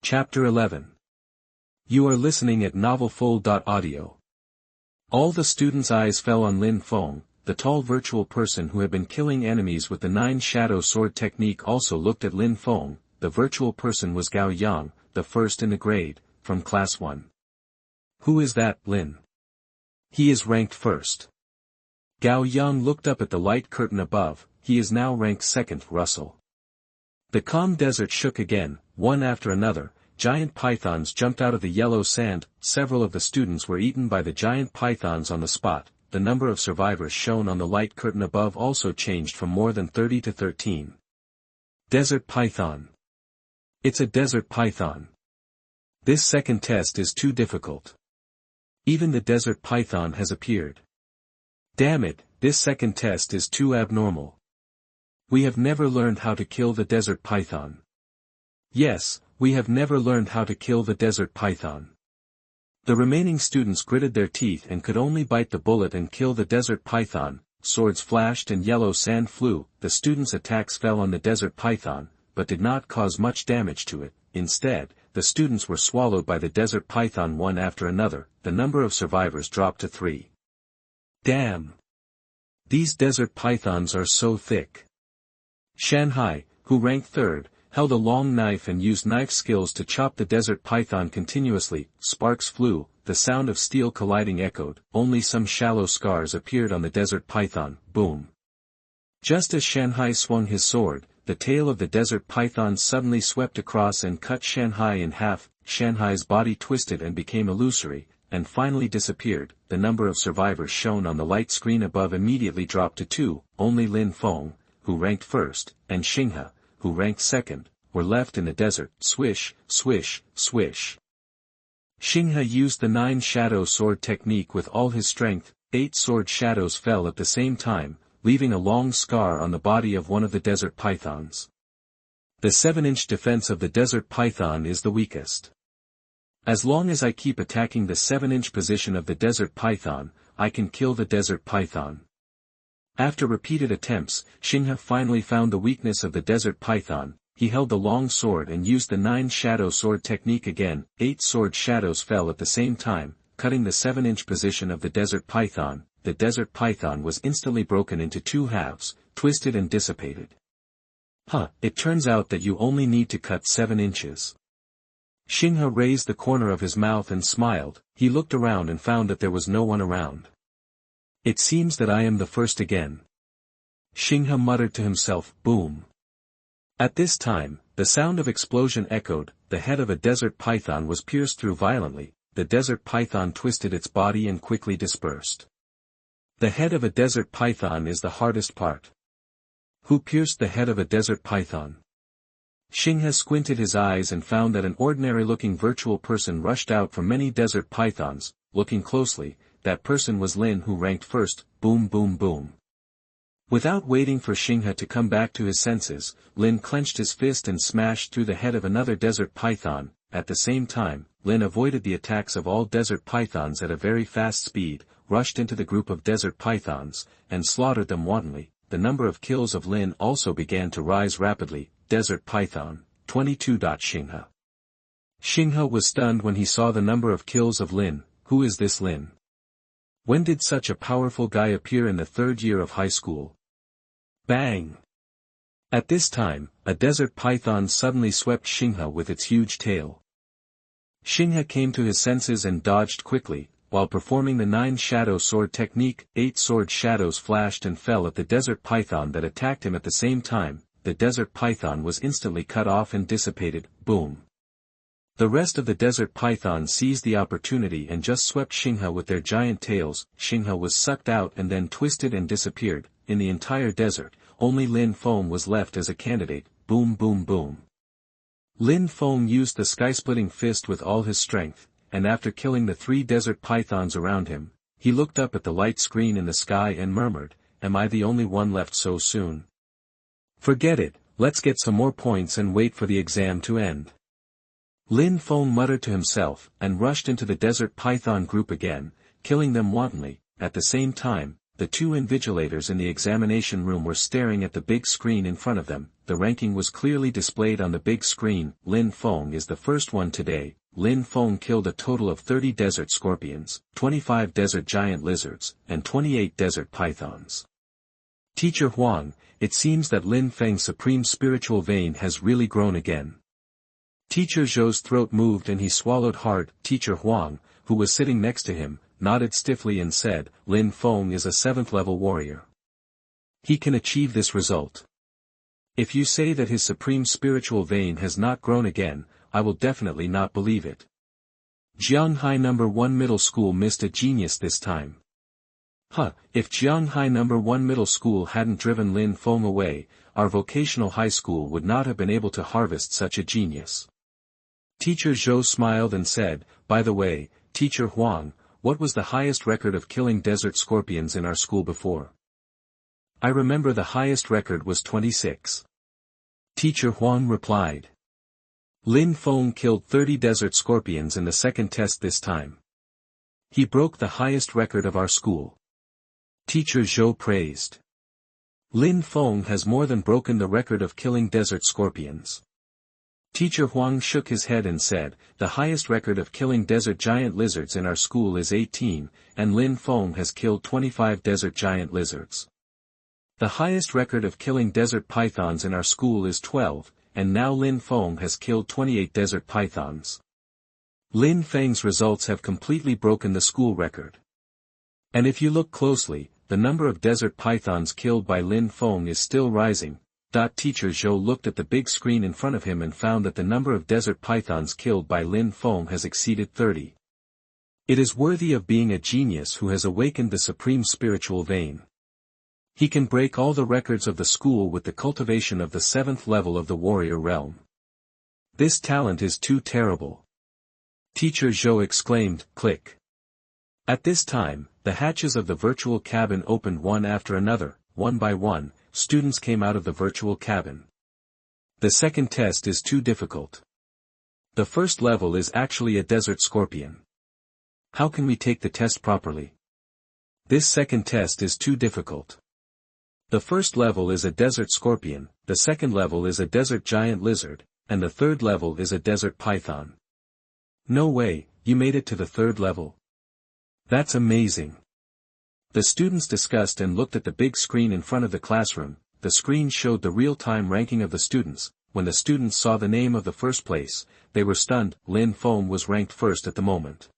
Chapter 11. You are listening at novelfull.audio. All the students' eyes fell on Lin Feng, the tall virtual person who had been killing enemies with the 9-shadow sword technique. Also looked at Lin Feng. The virtual person was Gao Yang, the first in the grade, from class 1. Who is that, Lin? He is ranked first. Gao Yang looked up at the light curtain above. He is now ranked second, Russell. The calm desert shook again, one after another. Giant pythons jumped out of the yellow sand. Several of the students were eaten by the giant pythons on the spot. The number of survivors shown on the light curtain above also changed from more than 30 to 13. Desert python. It's a desert python. This second test is too difficult. Even the desert python has appeared. Damn it, this second test is too abnormal. We have never learned how to kill the desert python. Yes, we have never learned how to kill the desert python. The remaining students gritted their teeth and could only bite the bullet and kill the desert python. Swords flashed and yellow sand flew. The students' attacks fell on the desert python, but did not cause much damage to it. Instead, the students were swallowed by the desert python one after another. The number of survivors dropped to 3. Damn! These desert pythons are so thick. Shanghai, who ranked third, held a long knife and used knife skills to chop the desert python continuously. Sparks flew, the sound of steel colliding echoed. Only some shallow scars appeared on the desert python. Boom! Just as Shanghai swung his sword, the tail of the desert python suddenly swept across and cut Shanghai in half. Shanghai's body twisted and became illusory, and finally disappeared. The number of survivors shown on the light screen above immediately dropped to 2. Only Lin Feng, who ranked first, and Xinghe, who ranked second, were left in the desert. Swish, swish, swish. Xinghe used the 9-shadow sword technique with all his strength. 8 sword shadows fell at the same time, leaving a long scar on the body of one of the desert pythons. The 7-inch defense of the desert python is the weakest. As long as I keep attacking the 7-inch position of the desert python, I can kill the desert python. After repeated attempts, Xinghe finally found the weakness of the desert python. He held the long sword and used the 9-shadow sword technique again. 8 sword shadows fell at the same time, cutting the 7-inch position of the desert python. The desert python was instantly broken into 2 halves, twisted and dissipated. It turns out that you only need to cut 7 inches. Xinghe raised the corner of his mouth and smiled. He looked around and found that there was no one around. It seems that I am the first again. Xinghe muttered to himself. Boom. At this time, the sound of explosion echoed. The head of a desert python was pierced through violently. The desert python twisted its body and quickly dispersed. The head of a desert python is the hardest part. Who pierced the head of a desert python? Xinghe squinted his eyes and found that an ordinary-looking virtual person rushed out from many desert pythons. Looking closely, that person was Lin, who ranked first. Boom, boom, boom. Without waiting for Xinghe to come back to his senses, Lin clenched his fist and smashed through the head of another desert python. At the same time, Lin avoided the attacks of all desert pythons at a very fast speed, rushed into the group of desert pythons, and slaughtered them wantonly. The number of kills of Lin also began to rise rapidly. Desert python, 22. Xinghe. Xinghe was stunned when he saw the number of kills of Lin. Who is this Lin? When did such a powerful guy appear in the 3rd year of high school? Bang! At this time, a desert python suddenly swept Xinghe with its huge tail. Xinghe came to his senses and dodged quickly. While performing the 9-shadow sword technique, 8 sword shadows flashed and fell at the desert python that attacked him at the same time. The desert python was instantly cut off and dissipated. Boom! The rest of the desert python seized the opportunity and just swept Xinghe with their giant tails. Xinghe was sucked out and then twisted and disappeared. In the entire desert, only Lin Feng was left as a candidate. Boom, boom, boom. Lin Feng used the sky-splitting fist with all his strength, and after killing the 3 desert pythons around him, he looked up at the light screen in the sky and murmured, "Am I the only one left so soon? Forget it, let's get some more points and wait for the exam to end." Lin Feng muttered to himself, and rushed into the desert python group again, killing them wantonly. At the same time, the two invigilators in the examination room were staring at the big screen in front of them. The ranking was clearly displayed on the big screen. Lin Feng is the first one today. Lin Feng killed a total of 30 desert scorpions, 25 desert giant lizards, and 28 desert pythons. Teacher Huang, it seems that Lin Feng's supreme spiritual vein has really grown again. Teacher Zhou's throat moved and he swallowed hard. Teacher Huang, who was sitting next to him, nodded stiffly and said, Lin Feng is a 7th level warrior. He can achieve this result. If you say that his supreme spiritual vein has not grown again, I will definitely not believe it. Jianghai No. 1 Middle School missed a genius this time. If Jianghai No. 1 Middle School hadn't driven Lin Feng away, our vocational high school would not have been able to harvest such a genius. Teacher Zhou smiled and said, by the way, Teacher Huang, what was the highest record of killing desert scorpions in our school before? I remember the highest record was 26. Teacher Huang replied. Lin Feng killed 30 desert scorpions in the second test this time. He broke the highest record of our school. Teacher Zhou praised. Lin Feng has more than broken the record of killing desert scorpions. Teacher Huang shook his head and said, the highest record of killing desert giant lizards in our school is 18, and Lin Feng has killed 25 desert giant lizards. The highest record of killing desert pythons in our school is 12, and now Lin Feng has killed 28 desert pythons. Lin Feng's results have completely broken the school record. And if you look closely, the number of desert pythons killed by Lin Feng is still rising. Teacher Zhou looked at the big screen in front of him and found that the number of desert pythons killed by Lin Feng has exceeded 30. It is worthy of being a genius who has awakened the supreme spiritual vein. He can break all the records of the school with the cultivation of the 7th level of the warrior realm. This talent is too terrible. Teacher Zhou exclaimed, click. At this time, the hatches of the virtual cabin opened one after another, one by one. Students came out of the virtual cabin. The second test is too difficult. The first level is actually a desert scorpion. How can we take the test properly? This second test is too difficult. The first level is a desert scorpion, the second level is a desert giant lizard, and the third level is a desert python. No way, you made it to the third level. That's amazing. The students discussed and looked at the big screen in front of the classroom. The screen showed the real-time ranking of the students. When the students saw the name of the first place, they were stunned. Lin Feng was ranked first at the moment.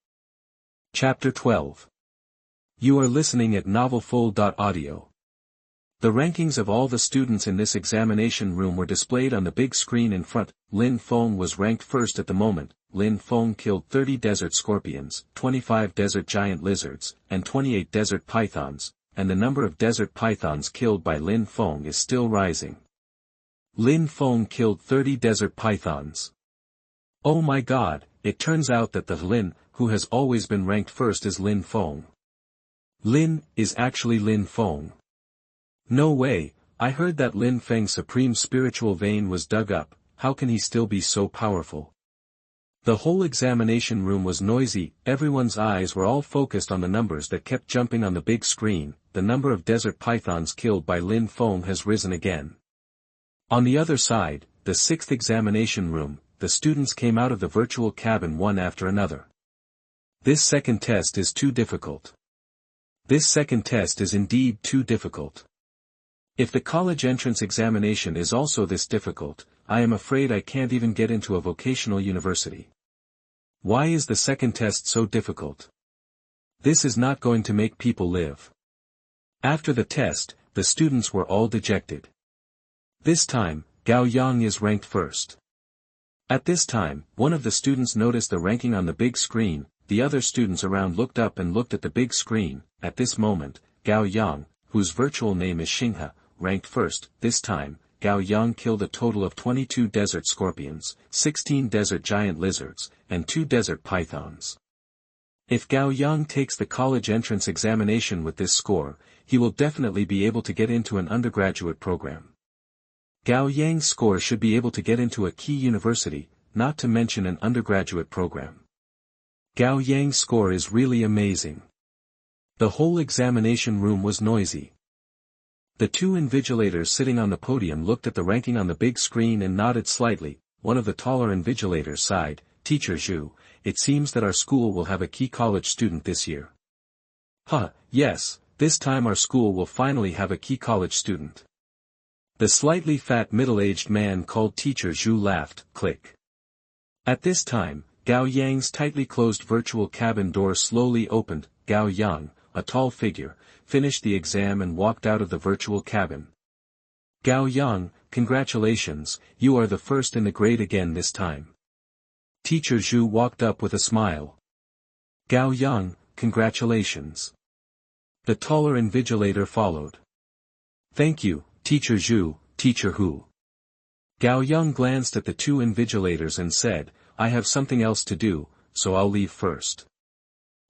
Chapter 12. You are listening at novelfull.audio. The rankings of all the students in this examination room were displayed on the big screen in front. Lin Feng was ranked first at the moment. Lin Feng killed 30 desert scorpions, 25 desert giant lizards, and 28 desert pythons, and the number of desert pythons killed by Lin Feng is still rising. Lin Feng killed 30 desert pythons. Oh my god, it turns out that the Lin, who has always been ranked first, is Lin Feng. Lin is actually Lin Feng. No way, I heard that Lin Feng's supreme spiritual vein was dug up. How can he still be so powerful? The whole examination room was noisy. Everyone's eyes were all focused on the numbers that kept jumping on the big screen. The number of desert pythons killed by Lin Feng has risen again. On the other side, the 6th examination room, the students came out of the virtual cabin one after another. This second test is too difficult. This second test is indeed too difficult. If the college entrance examination is also this difficult, I am afraid I can't even get into a vocational university. Why is the second test so difficult? This is not going to make people live. After the test, the students were all dejected. This time, Gao Yang is ranked first. At this time, one of the students noticed the ranking on the big screen. The other students around looked up and looked at the big screen. At this moment, Gao Yang, whose virtual name is Xinghe, ranked first. This time, Gao Yang killed a total of 22 desert scorpions, 16 desert giant lizards, and 2 desert pythons. If Gao Yang takes the college entrance examination with this score, he will definitely be able to get into an undergraduate program. Gao Yang's score should be able to get into a key university, not to mention an undergraduate program. Gao Yang's score is really amazing. The whole examination room was noisy. The two invigilators sitting on the podium looked at the ranking on the big screen and nodded slightly. One of the taller invigilators sighed, "Teacher Zhu, it seems that our school will have a key college student this year." "Huh, yes, this time our school will finally have a key college student." The slightly fat middle-aged man called Teacher Zhu laughed, click. At this time, Gao Yang's tightly closed virtual cabin door slowly opened. Gao Yang, a tall figure, finished the exam and walked out of the virtual cabin. "Gao Yang, congratulations, you are the first in the grade again this time." Teacher Zhu walked up with a smile. "Gao Yang, congratulations." The taller invigilator followed. "Thank you, Teacher Zhu, Teacher Hu." Gao Yang glanced at the two invigilators and said, "I have something else to do, so I'll leave first."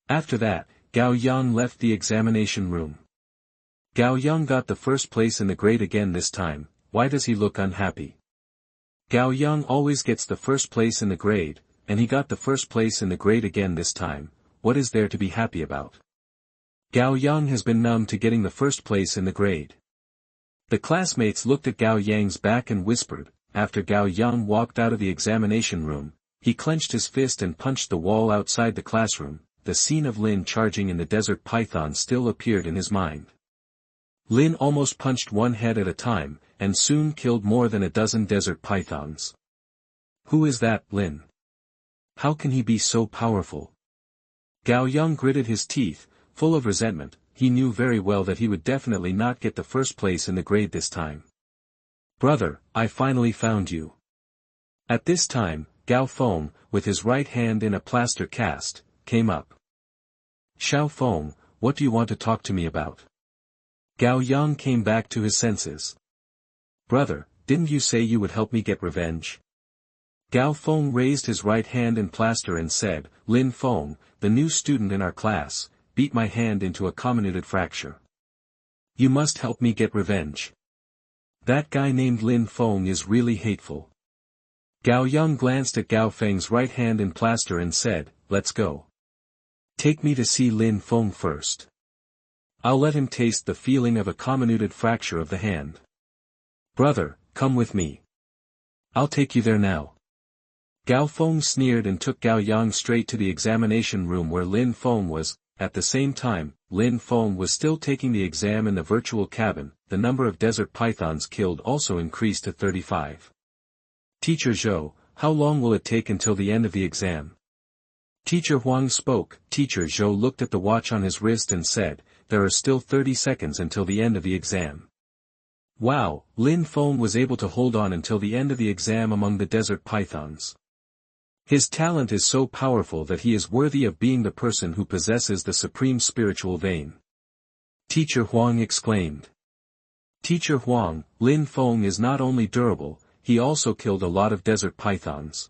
After that, Gao Yang left the examination room. Gao Yang got the first place in the grade again this time. Why does he look unhappy? Gao Yang always gets the first place in the grade, and he got the first place in the grade again this time. What is there to be happy about? Gao Yang has been numb to getting the first place in the grade. The classmates looked at Gao Yang's back and whispered. After Gao Yang walked out of the examination room, he clenched his fist and punched the wall outside the classroom. The scene of Lin charging in the desert python still appeared in his mind. Lin almost punched one head at a time, and soon killed more than a dozen desert pythons. Who is that Lin? How can he be so powerful? Gao Yang gritted his teeth, full of resentment. He knew very well that he would definitely not get the first place in the grade this time. "Brother, I finally found you." At this time, Gao Feng, with his right hand in a plaster cast, came up. "Xiao Feng, what do you want to talk to me about?" Gao Yang came back to his senses. "Brother, didn't you say you would help me get revenge?" Gao Feng raised his right hand in plaster and said, "Lin Feng, the new student in our class, beat my hand into a comminuted fracture. You must help me get revenge. That guy named Lin Feng is really hateful." Gao Yang glanced at Gao Feng's right hand in plaster and said, "Let's go. Take me to see Lin Feng first. I'll let him taste the feeling of a comminuted fracture of the hand." "Brother, come with me. I'll take you there now." Gao Feng sneered and took Gao Yang straight to the examination room where Lin Feng was. At the same time, Lin Feng was still taking the exam in the virtual cabin. The number of desert pythons killed also increased to 35. "Teacher Zhou, how long will it take until the end of the exam?" Teacher Huang spoke. Teacher Zhou looked at the watch on his wrist and said, "There are still 30 seconds until the end of the exam." Wow, Lin Feng was able to hold on until the end of the exam among the desert pythons. His talent is so powerful that he is worthy of being the person who possesses the supreme spiritual vein. Teacher Huang exclaimed. Teacher Huang, Lin Feng is not only durable, he also killed a lot of desert pythons.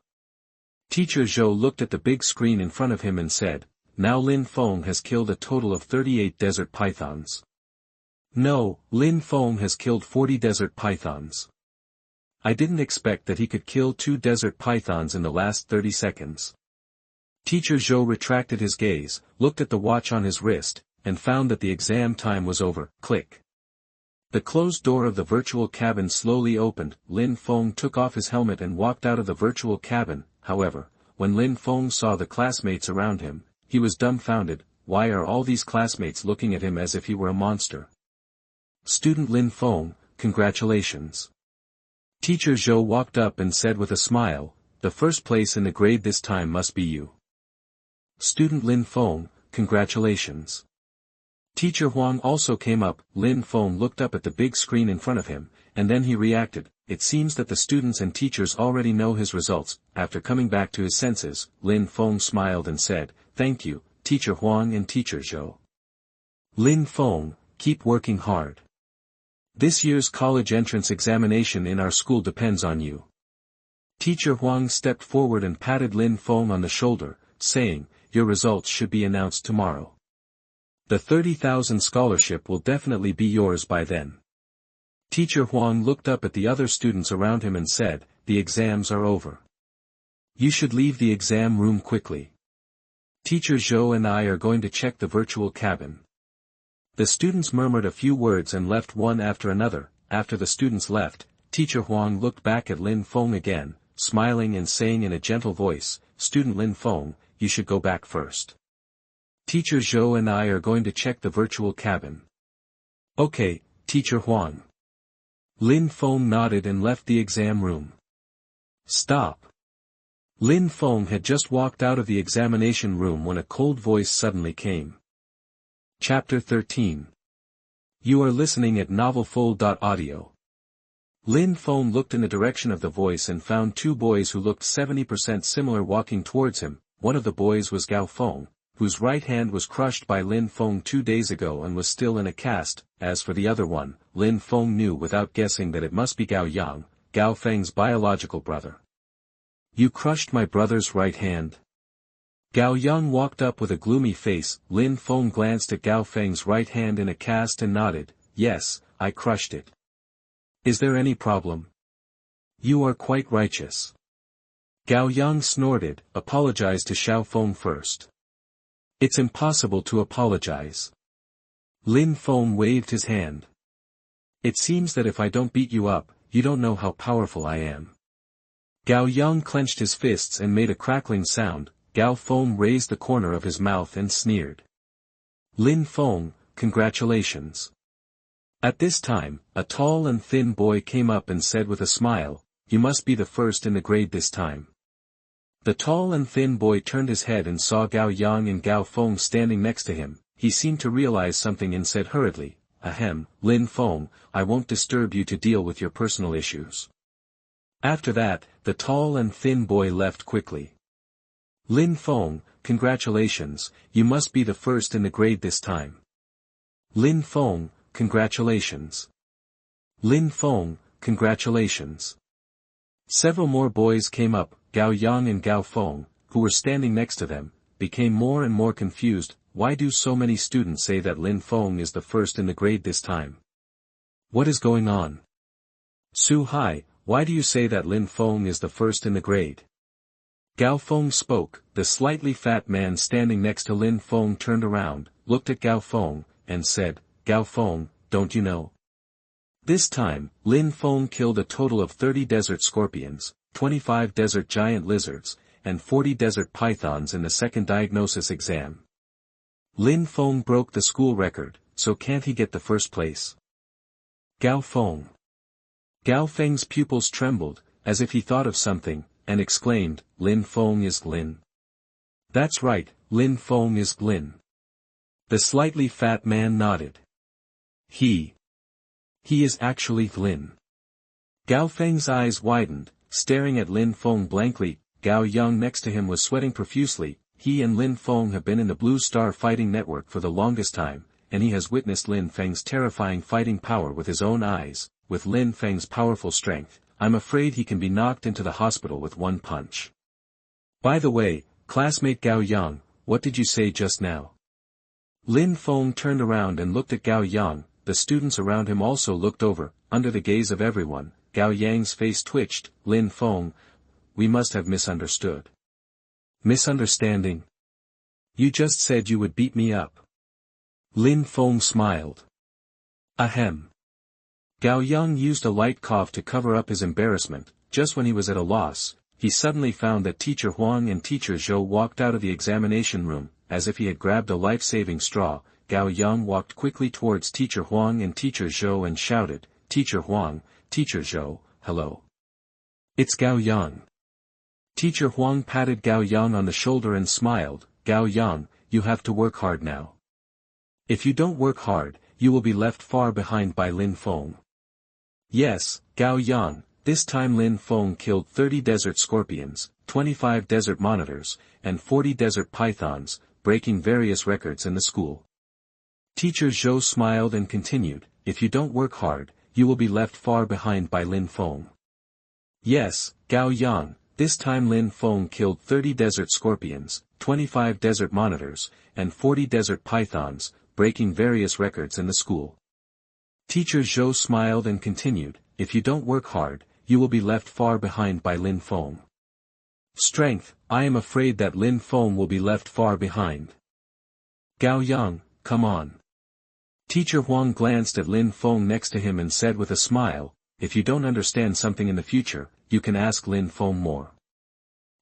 Teacher Zhou looked at the big screen in front of him and said, "Now Lin Feng has killed a total of 38 desert pythons." "No, Lin Feng has killed 40 desert pythons. I didn't expect that he could kill 2 desert pythons in the last 30 seconds. Teacher Zhou retracted his gaze, looked at the watch on his wrist, and found that the exam time was over. Click. The closed door of the virtual cabin slowly opened. Lin Feng took off his helmet and walked out of the virtual cabin. However, when Lin Feng saw the classmates around him, he was dumbfounded. Why are all these classmates looking at him as if he were a monster? "Student Lin Feng, congratulations." Teacher Zhou walked up and said with a smile, "The first place in the grade this time must be you." "Student Lin Feng, congratulations." Teacher Huang also came up. Lin Feng looked up at the big screen in front of him, and then he reacted. It seems that the students and teachers already know his results. After coming back to his senses, Lin Feng smiled and said, "Thank you, Teacher Huang and Teacher Zhou. Lin Feng, keep working hard. This year's college entrance examination in our school depends on you." Teacher Huang stepped forward and patted Lin Feng on the shoulder, saying, "Your results should be announced tomorrow. The 30,000 scholarship will definitely be yours by then." Teacher Huang looked up at the other students around him and said, "The exams are over. You should leave the exam room quickly. Teacher Zhou and I are going to check the virtual cabin." The students murmured a few words and left one after another. After the students left, Teacher Huang looked back at Lin Feng again, smiling and saying in a gentle voice, "Student Lin Feng, you should go back first. Teacher Zhou and I are going to check the virtual cabin." "Okay, Teacher Huang." Lin Feng nodded and left the exam room. "Stop." Lin Feng had just walked out of the examination room when a cold voice suddenly came. Chapter 13. You are listening at novelfull.audio. Lin Feng looked in the direction of the voice and found two boys who looked 70% similar walking towards him. One of the boys was Gao Feng, whose right hand was crushed by Lin Feng 2 days ago and was still in a cast. As for the other one, Lin Feng knew without guessing that it must be Gao Yang, Gao Feng's biological brother. "You crushed my brother's right hand?" Gao Yang walked up with a gloomy face. Lin Feng glanced at Gao Feng's right hand in a cast and nodded, "Yes, I crushed it." "Is there any problem?" "You are quite righteous." Gao Yang snorted, "Apologize to Xiao Feng first." "It's impossible to apologize." Lin Feng waved his hand. "It seems that if I don't beat you up, you don't know how powerful I am." Gao Yang clenched his fists and made a crackling sound. Gao Feng raised the corner of his mouth and sneered. "Lin Feng, congratulations." At this time, a tall and thin boy came up and said with a smile, "You must be the first in the grade this time." The tall and thin boy turned his head and saw Gao Yang and Gao Feng standing next to him. He seemed to realize something and said hurriedly, "Ahem, Lin Feng, I won't disturb you to deal with your personal issues." After that, the tall and thin boy left quickly. "Lin Feng, congratulations, you must be the first in the grade this time." "Lin Feng, congratulations." "Lin Feng, congratulations." Several more boys came up. Gao Yang and Gao Feng, who were standing next to them, became more and more confused. Why do so many students say that Lin Feng is the first in the grade this time? What is going on? "Su Hai, why do you say that Lin Feng is the first in the grade?" Gao Feng spoke. The slightly fat man standing next to Lin Feng turned around, looked at Gao Feng, and said, "Gao Feng, don't you know? This time, Lin Feng killed a total of 30 desert scorpions, 25 desert giant lizards, and 40 desert pythons in the second diagnosis exam. Lin Feng broke the school record, so can't he get the first place?" Gao Feng. Gao Feng's pupils trembled, as if he thought of something, and exclaimed, "Lin Feng is Glin." "That's right, Lin Feng is Glin." The slightly fat man nodded. He is actually Glin." Gao Feng's eyes widened, staring at Lin Feng blankly. Gao Yang next to him was sweating profusely. He and Lin Feng have been in the Blue Star Fighting Network for the longest time, and he has witnessed Lin Feng's terrifying fighting power with his own eyes. With Lin Feng's powerful strength, I'm afraid he can be knocked into the hospital with one punch. By the way, classmate Gao Yang, what did you say just now? Lin Feng turned around and looked at Gao Yang. The students around him also looked over. Under the gaze of everyone, Gao Yang's face twitched. "Lin Feng, we must have misunderstood." "Misunderstanding? You just said you would beat me up." Lin Feng smiled. "Ahem." Gao Yang used a light cough to cover up his embarrassment. Just when he was at a loss, he suddenly found that Teacher Huang and Teacher Zhou walked out of the examination room. As if he had grabbed a life-saving straw, Gao Yang walked quickly towards Teacher Huang and Teacher Zhou and shouted, "Teacher Huang, Teacher Zhou, hello. It's Gao Yang." Teacher Huang patted Gao Yang on the shoulder and smiled. "Gao Yang, you have to work hard now. If you don't work hard, you will be left far behind by Lin Feng." "Yes, Gao Yang, this time Lin Feng killed 30 desert scorpions, 25 desert monitors, and 40 desert pythons, breaking various records in the school." Teacher Zhou smiled and continued, "If you don't work hard, you will be left far behind by Lin Feng." "Yes, Gao Yang, this time Lin Feng killed 30 desert scorpions, 25 desert monitors, and 40 desert pythons, breaking various records in the school." Teacher Zhou smiled and continued, "If you don't work hard, you will be left far behind by Lin Feng." "Strength, I am afraid that Lin Feng will be left far behind." "Gao Yang, come on. Teacher Huang glanced at Lin Feng next to him and said with a smile, "If you don't understand something in the future, you can ask Lin Feng more.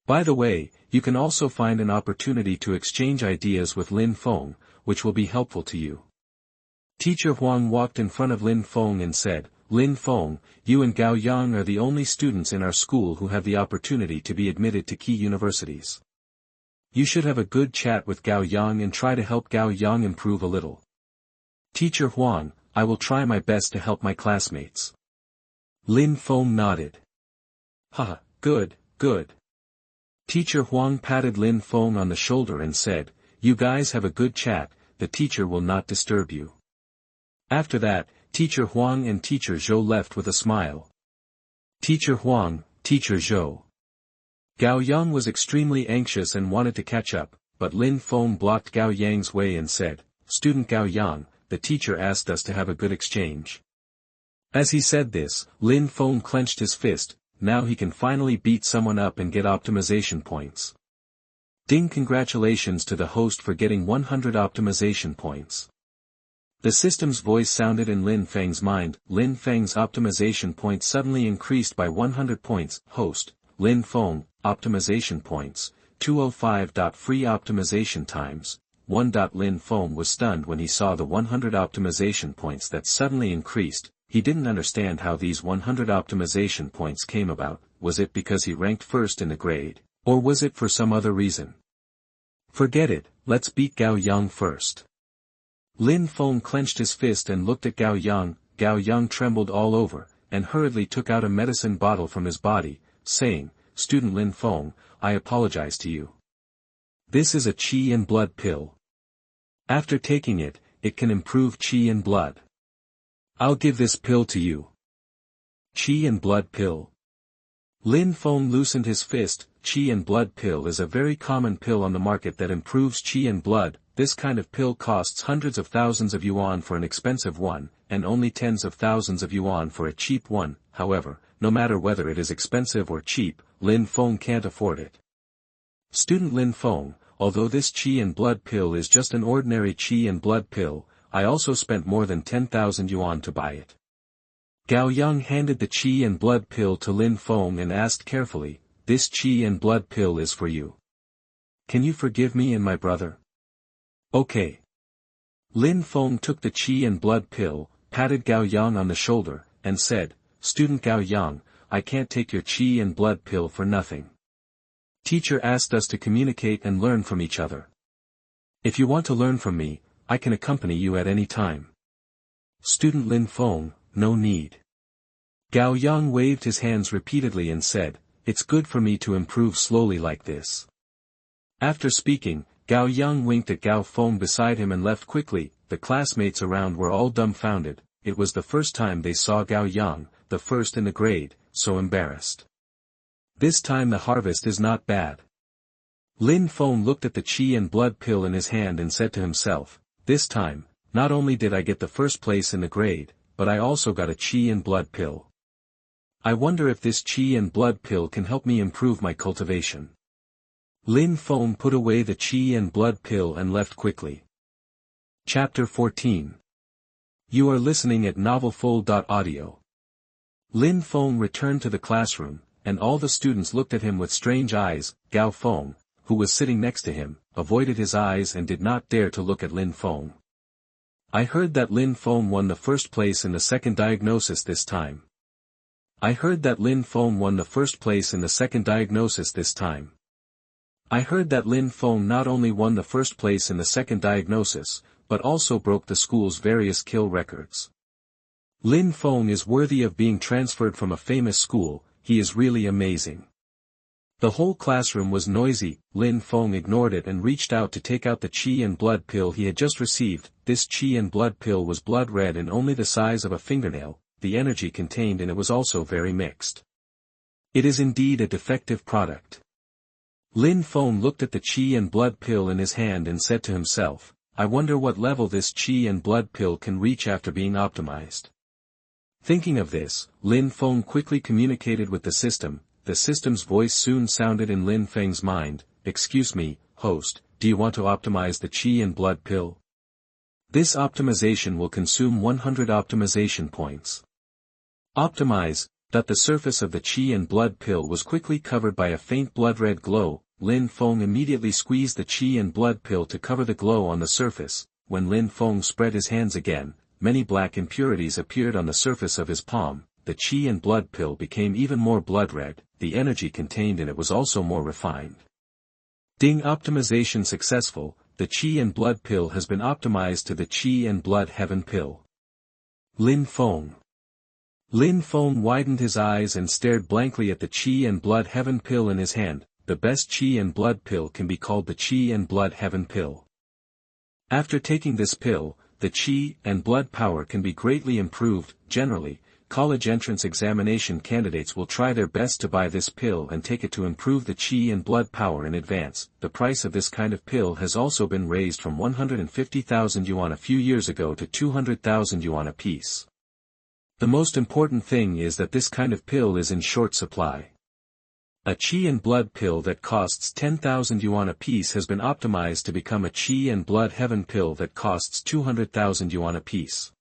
By the way, you can also find an opportunity to exchange ideas with Lin Feng, which will be helpful to you." Teacher Huang walked in front of Lin Feng and said, "Lin Feng, you and Gao Yang are the only students in our school who have the opportunity to be admitted to key universities. You should have a good chat with Gao Yang and try to help Gao Yang improve a little." "Teacher Huang, I will try my best to help my classmates." Lin Feng nodded. "Haha, good, good." Teacher Huang patted Lin Feng on the shoulder and said, "You guys have a good chat, the teacher will not disturb you." After that, Teacher Huang and Teacher Zhou left with a smile. Teacher Huang, Teacher Zhou. Gao Yang was extremely anxious and wanted to catch up, but Lin Feng blocked Gao Yang's way and said, "Student Gao Yang, the teacher asked us to have a good exchange." As he said this, Lin Feng clenched his fist. Now he can finally beat someone up and get optimization points. Ding! Congratulations to the host for getting 100 optimization points. The system's voice sounded in Lin Feng's mind. Lin Feng's optimization points suddenly increased by 100 points. Host, Lin Feng, optimization points, 205. Free optimization times, 1. Lin Feng was stunned when he saw the 100 optimization points that suddenly increased. He didn't understand how these 100 optimization points came about. Was it because he ranked first in the grade, or was it for some other reason? Forget it, let's beat Gao Yang first. Lin Feng clenched his fist and looked at Gao Yang. Gao Yang trembled all over, and hurriedly took out a medicine bottle from his body, saying, "Student Lin Feng, I apologize to you. This is a qi and blood pill. After taking it, it can improve qi and blood. I'll give this pill to you." Qi and blood pill. Lin Feng loosened his fist. Qi and blood pill is a very common pill on the market that improves qi and blood. This kind of pill costs hundreds of thousands of yuan for an expensive one, and only tens of thousands of yuan for a cheap one. However, no matter whether it is expensive or cheap, Lin Feng can't afford it. Student Lin Feng, although this qi and blood pill is just an ordinary qi and blood pill, I also spent more than 10,000 yuan to buy it. Gao Yang handed the qi and blood pill to Lin Feng and asked carefully, "This qi and blood pill is for you. Can you forgive me and my brother?" "Okay." Lin Feng took the qi and blood pill, patted Gao Yang on the shoulder, and said, "Student Gao Yang, I can't take your qi and blood pill for nothing. Teacher asked us to communicate and learn from each other. If you want to learn from me, I can accompany you at any time." Student Lin Feng, "No need." Gao Yang waved his hands repeatedly and said, "It's good for me to improve slowly like this." After speaking, Gao Yang winked at Gao Feng beside him and left quickly. The classmates around were all dumbfounded. It was the first time they saw Gao Yang, the first in the grade, so embarrassed. This time the harvest is not bad. Lin Feng looked at the qi and blood pill in his hand and said to himself, "This time, not only did I get the first place in the grade, but I also got a qi and blood pill. I wonder if this qi and blood pill can help me improve my cultivation." Lin Feng put away the qi and blood pill and left quickly. Chapter 14. You are listening at novelfull.audio. Lin Feng returned to the classroom, and all the students looked at him with strange eyes. Gao Feng, who was sitting next to him, avoided his eyes and did not dare to look at Lin Feng. "I heard that Lin Feng won the first place in the second diagnosis this time." "I heard that Lin Feng won the first place in the second diagnosis this time." "I heard that Lin Feng not only won the first place in the second diagnosis, but also broke the school's various kill records. Lin Feng is worthy of being transferred from a famous school, he is really amazing." The whole classroom was noisy. Lin Feng ignored it and reached out to take out the qi and blood pill he had just received. This qi and blood pill was blood red and only the size of a fingernail. The energy contained in it was also very mixed. It is indeed a defective product. Lin Feng looked at the qi and blood pill in his hand and said to himself, "I wonder what level this qi and blood pill can reach after being optimized." Thinking of this, Lin Feng quickly communicated with the system. The system's voice soon sounded in Lin Feng's mind, "Excuse me, host, do you want to optimize the qi and blood pill?" This optimization will consume 100 optimization points. Optimize, that the surface of the qi and blood pill was quickly covered by a faint blood-red glow. Lin Feng immediately squeezed the qi and blood pill to cover the glow on the surface. When Lin Feng spread his hands again, many black impurities appeared on the surface of his palm. The qi and blood pill became even more blood-red, the energy contained in it was also more refined. Ding, optimization successful, the qi and blood pill has been optimized to the qi and blood heaven pill. Lin Feng. Lin Feng widened his eyes and stared blankly at the qi and blood heaven pill in his hand. The best qi and blood pill can be called the qi and blood heaven pill. After taking this pill, the qi and blood power can be greatly improved. Generally, college entrance examination candidates will try their best to buy this pill and take it to improve the qi and blood power in advance. The price of this kind of pill has also been raised from 150,000 yuan a few years ago to 200,000 yuan a piece. The most important thing is that this kind of pill is in short supply. A qi and blood pill that costs 10,000 yuan a piece has been optimized to become a qi and blood heaven pill that costs 200,000 yuan a piece.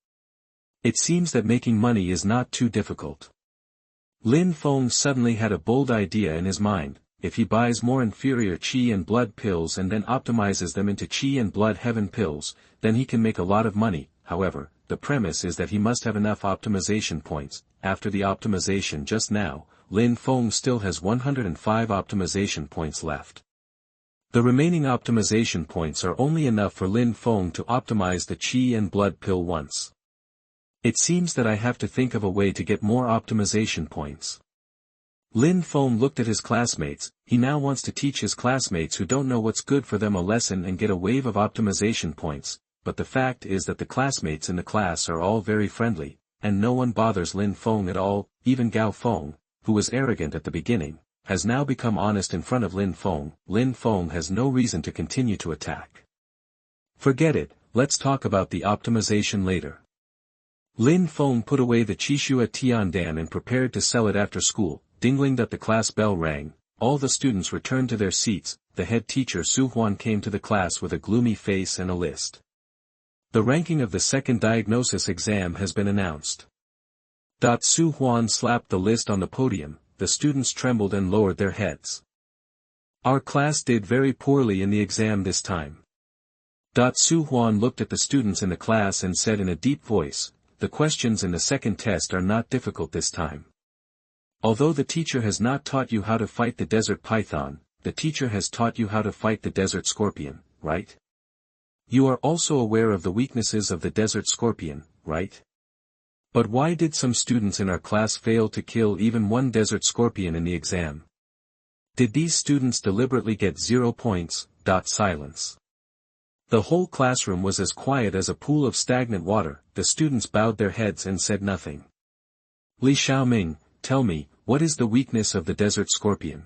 It seems that making money is not too difficult. Lin Feng suddenly had a bold idea in his mind. If he buys more inferior qi and blood pills and then optimizes them into qi and blood heaven pills, then he can make a lot of money. However, the premise is that he must have enough optimization points. After the optimization just now, Lin Feng still has 105 optimization points left. The remaining optimization points are only enough for Lin Feng to optimize the qi and blood pill once. It seems that I have to think of a way to get more optimization points. Lin Feng looked at his classmates. He now wants to teach his classmates who don't know what's good for them a lesson and get a wave of optimization points, but the fact is that the classmates in the class are all very friendly, and no one bothers Lin Feng at all. Even Gao Feng, who was arrogant at the beginning, has now become honest in front of Lin Feng. Lin Feng has no reason to continue to attack. Forget it, let's talk about the optimization later. Lin Feng put away the Qishua Tiandan and prepared to sell it after school. Dingling that the class bell rang, all the students returned to their seats. The head teacher Su Huan came to the class with a gloomy face and a list. The ranking of the second diagnosis exam has been announced. Su Huan slapped the list on the podium. The students trembled and lowered their heads. Our class did very poorly in the exam this time. Su Huan looked at the students in the class and said in a deep voice, the questions in the second test are not difficult this time. Although the teacher has not taught you how to fight the desert python, the teacher has taught you how to fight the desert scorpion, right? You are also aware of the weaknesses of the desert scorpion, right? But why did some students in our class fail to kill even one desert scorpion in the exam? Did these students deliberately get 0 points? Silence. The whole classroom was as quiet as a pool of stagnant water. The students bowed their heads and said nothing. Li Xiaoming, tell me, what is the weakness of the desert scorpion?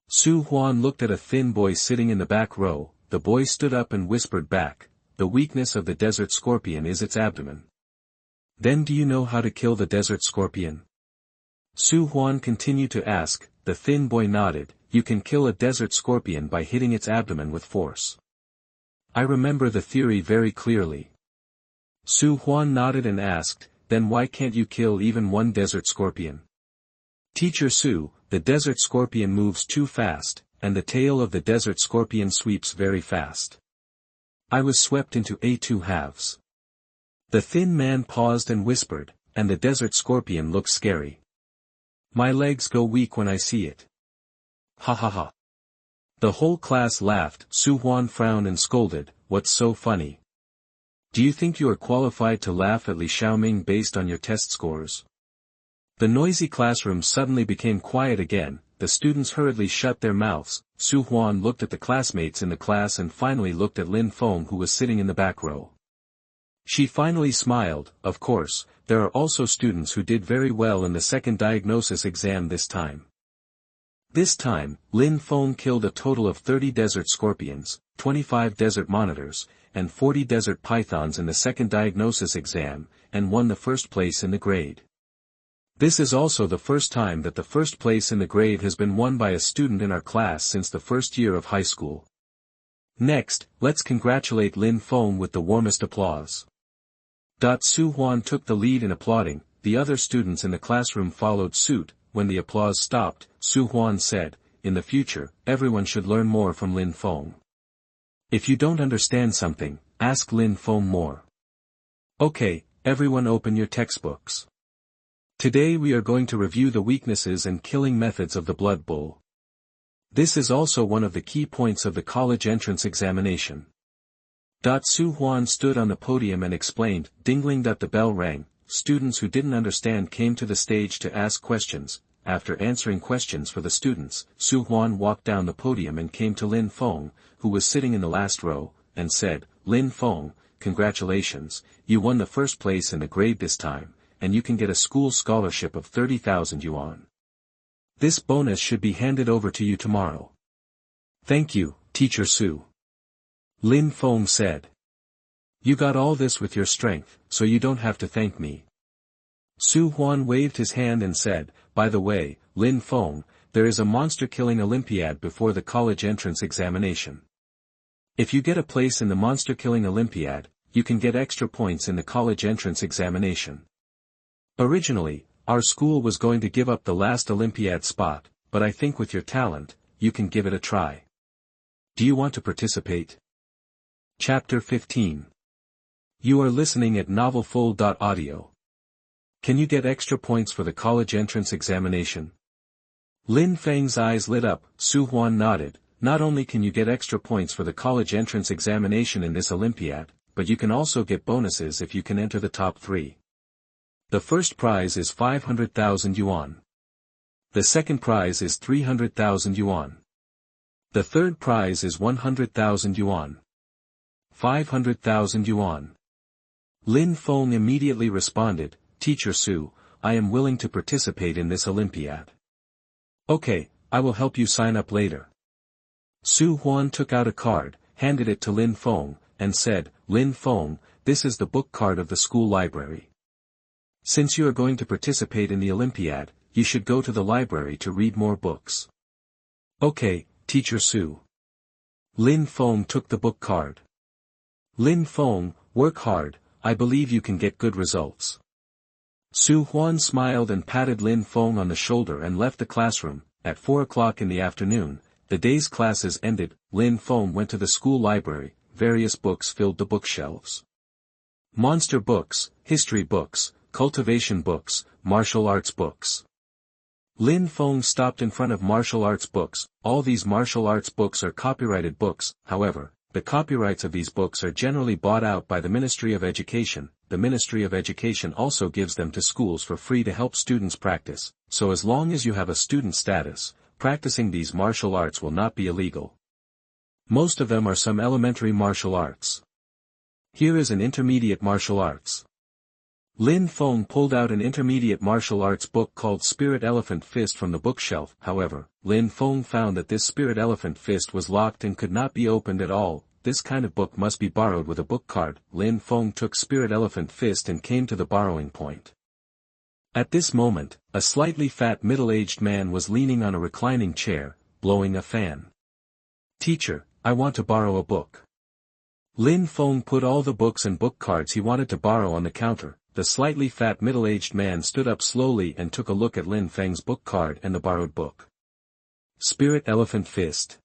Su Huan looked at a thin boy sitting in the back row. The boy stood up and whispered back, the weakness of the desert scorpion is its abdomen. Then do you know how to kill the desert scorpion? Su Huan continued to ask. The thin boy nodded. You can kill a desert scorpion by hitting its abdomen with force. I remember the theory very clearly. Su Huan nodded and asked, then why can't you kill even one desert scorpion? Teacher Su, the desert scorpion moves too fast, and the tail of the desert scorpion sweeps very fast. I was swept into A2 halves. The thin man paused and whispered, and the desert scorpion looks scary. My legs go weak when I see it. Ha ha ha. The whole class laughed. Su Huan frowned and scolded, what's so funny? Do you think you are qualified to laugh at Li Xiaoming based on your test scores? The noisy classroom suddenly became quiet again. The students hurriedly shut their mouths. Su Huan looked at the classmates in the class and finally looked at Lin Feng who was sitting in the back row. She finally smiled. Of course, there are also students who did very well in the second diagnosis exam this time. This time, Lin Feng killed a total of 30 desert scorpions, 25 desert monitors, and 40 desert pythons in the second diagnosis exam, and won the first place in the grade. This is also the first time that the first place in the grade has been won by a student in our class since the first year of high school. Next, let's congratulate Lin Feng with the warmest applause. Su Huan took the lead in applauding, the other students in the classroom followed suit. When the applause stopped, Su Huan said, "In the future, everyone should learn more from Lin Feng. If you don't understand something, ask Lin Feng more. Okay, everyone open your textbooks. Today we are going to review the weaknesses and killing methods of the blood bull. This is also one of the key points of the college entrance examination." Su Huan stood on the podium and explained, dingling that the bell rang. Students who didn't understand came to the stage to ask questions. After answering questions for the students, Su Huan walked down the podium and came to Lin Feng, who was sitting in the last row, and said, "Lin Feng, congratulations, you won the first place in the grade this time, and you can get a school scholarship of 30,000 yuan. This bonus should be handed over to you tomorrow." "Thank you, Teacher Su," Lin Feng said. "You got all this with your strength, so you don't have to thank me." Su Huan waved his hand and said, "By the way, Lin Feng, there is a monster killing Olympiad before the college entrance examination. If you get a place in the monster killing Olympiad, you can get extra points in the college entrance examination. Originally, our school was going to give up the last Olympiad spot, but I think with your talent, you can give it a try. Do you want to participate?" Chapter 15. You are listening at novelfull.audio. Can you get extra points for the college entrance examination? Lin Feng's eyes lit up. Su Huan nodded. Not only can you get extra points for the college entrance examination in this Olympiad, but you can also get bonuses if you can enter the top 3. The first prize is 500,000 yuan. The second prize is 300,000 yuan. The third prize is 100,000 yuan. 500,000 yuan. Lin Feng immediately responded, "Teacher Su, I am willing to participate in this Olympiad." "Okay, I will help you sign up later." Su Huan took out a card, handed it to Lin Feng, and said, "Lin Feng, this is the book card of the school library. Since you are going to participate in the Olympiad, you should go to the library to read more books." "Okay, Teacher Su." Lin Feng took the book card. "Lin Feng, work hard, I believe you can get good results." Su Huan smiled and patted Lin Feng on the shoulder and left the classroom. At 4 o'clock in the afternoon, the day's classes ended. Lin Feng went to the school library. Various books filled the bookshelves. Monster books, history books, cultivation books, martial arts books. Lin Feng stopped in front of martial arts books. All these martial arts books are copyrighted books. However, the copyrights of these books are generally bought out by the Ministry of Education. The Ministry of Education also gives them to schools for free to help students practice, so as long as you have a student status, practicing these martial arts will not be illegal. Most of them are some elementary martial arts. Here is an intermediate martial arts. Lin Feng pulled out an intermediate martial arts book called Spirit Elephant Fist from the bookshelf. However, Lin Feng found that this Spirit Elephant Fist was locked and could not be opened at all. This kind of book must be borrowed with a book card. Lin Feng took Spirit Elephant Fist and came to the borrowing point. At this moment, a slightly fat middle-aged man was leaning on a reclining chair, blowing a fan. "Teacher, I want to borrow a book." Lin Feng put all the books and book cards he wanted to borrow on the counter. The slightly fat middle-aged man stood up slowly and took a look at Lin Feng's book card and the borrowed book. Spirit Elephant Fist.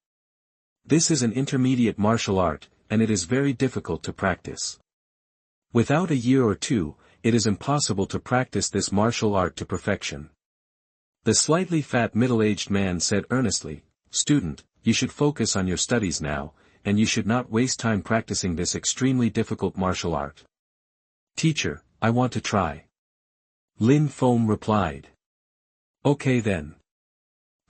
This is an intermediate martial art, and it is very difficult to practice. Without a year or two, it is impossible to practice this martial art to perfection. The slightly fat middle-aged man said earnestly, "Student, you should focus on your studies now, and you should not waste time practicing this extremely difficult martial art." "Teacher, I want to try," Lin Feng replied. "Okay then."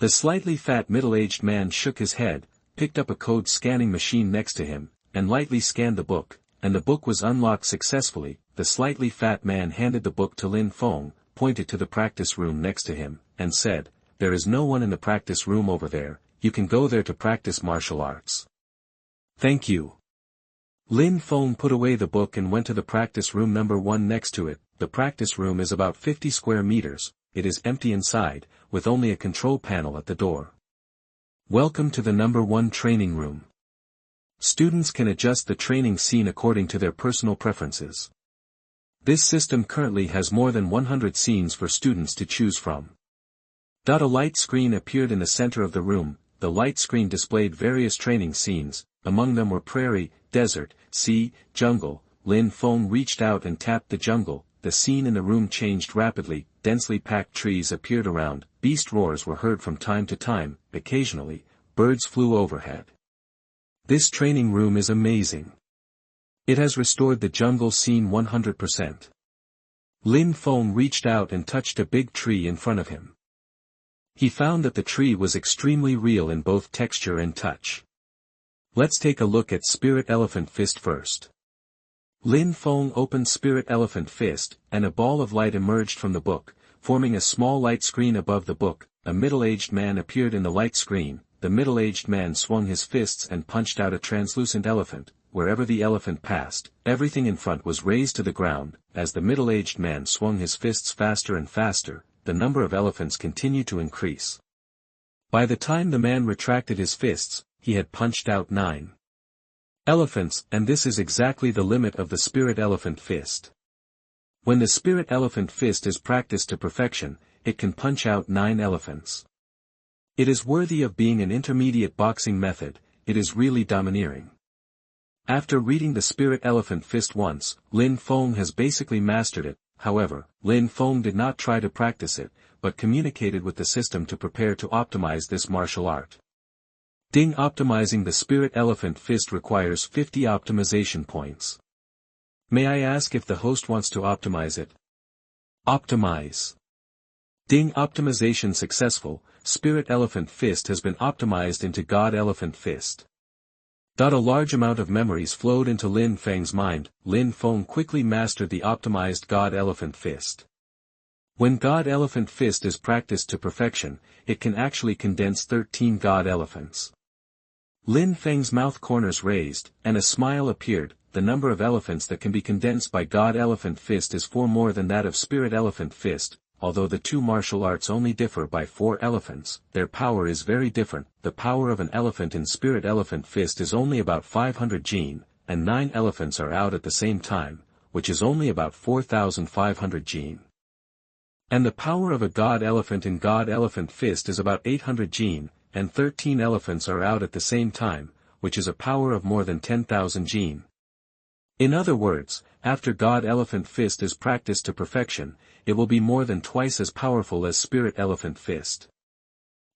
The slightly fat middle-aged man shook his head, picked up a code scanning machine next to him, and lightly scanned the book, and the book was unlocked successfully. The slightly fat man handed the book to Lin Feng, pointed to the practice room next to him, and said, "There is no one in the practice room over there, you can go there to practice martial arts." "Thank you." Lin Feng put away the book and went to the practice room number 1 next to it. The practice room is about 50 square meters, it is empty inside, with only a control panel at the door. "Welcome to the number 1 training room. Students can adjust the training scene according to their personal preferences. This system currently has more than 100 scenes for students to choose from. A light screen appeared in the center of the room. The light screen displayed various training scenes, among them were prairie, desert, sea, jungle. Lin Feng reached out and tapped the jungle. The scene in the room changed rapidly, densely packed trees appeared around, beast roars were heard from time to time, occasionally, birds flew overhead. This training room is amazing. It has restored the jungle scene 100%. Lin Feng reached out and touched a big tree in front of him. He found that the tree was extremely real in both texture and touch. Let's take a look at Spirit Elephant Fist first. Lin Feng opened Spirit Elephant Fist, and a ball of light emerged from the book, forming a small light screen above the book. A middle-aged man appeared in the light screen. The middle-aged man swung his fists and punched out a translucent elephant. Wherever the elephant passed, everything in front was raised to the ground. As the middle-aged man swung his fists faster and faster, the number of elephants continued to increase. By the time the man retracted his fists, he had punched out 9 elephants, and this is exactly the limit of the Spirit Elephant Fist. When the Spirit Elephant Fist is practiced to perfection, it can punch out 9 elephants. It is worthy of being an intermediate boxing method. It is really domineering. After reading the Spirit Elephant Fist once, Lin Feng has basically mastered it. However, Lin Feng did not try to practice it, but communicated with the system to prepare to optimize this martial art. Optimizing the Spirit Elephant Fist requires 50 optimization points. May I ask if the host wants to optimize it? Optimize. Optimization successful. Spirit Elephant Fist has been optimized into God Elephant Fist. A large amount of memories flowed into Lin Feng's mind. Lin Feng quickly mastered the optimized God Elephant Fist. When God Elephant Fist is practiced to perfection, it can actually condense 13 God Elephants. Lin Feng's mouth corners raised, and a smile appeared. The number of elephants that can be condensed by God Elephant Fist is 4 more than that of Spirit Elephant Fist. Although the two martial arts only differ by 4 elephants, their power is very different. The power of an elephant in Spirit Elephant Fist is only about 500 Qilin, and 9 elephants are out at the same time, which is only about 4,500 Qilin. And the power of a God Elephant in God Elephant Fist is about 800 Qilin, and 13 elephants are out at the same time, which is a power of more than 10,000 Qilin. In other words, after God Elephant Fist is practiced to perfection, it will be more than twice as powerful as Spirit Elephant Fist.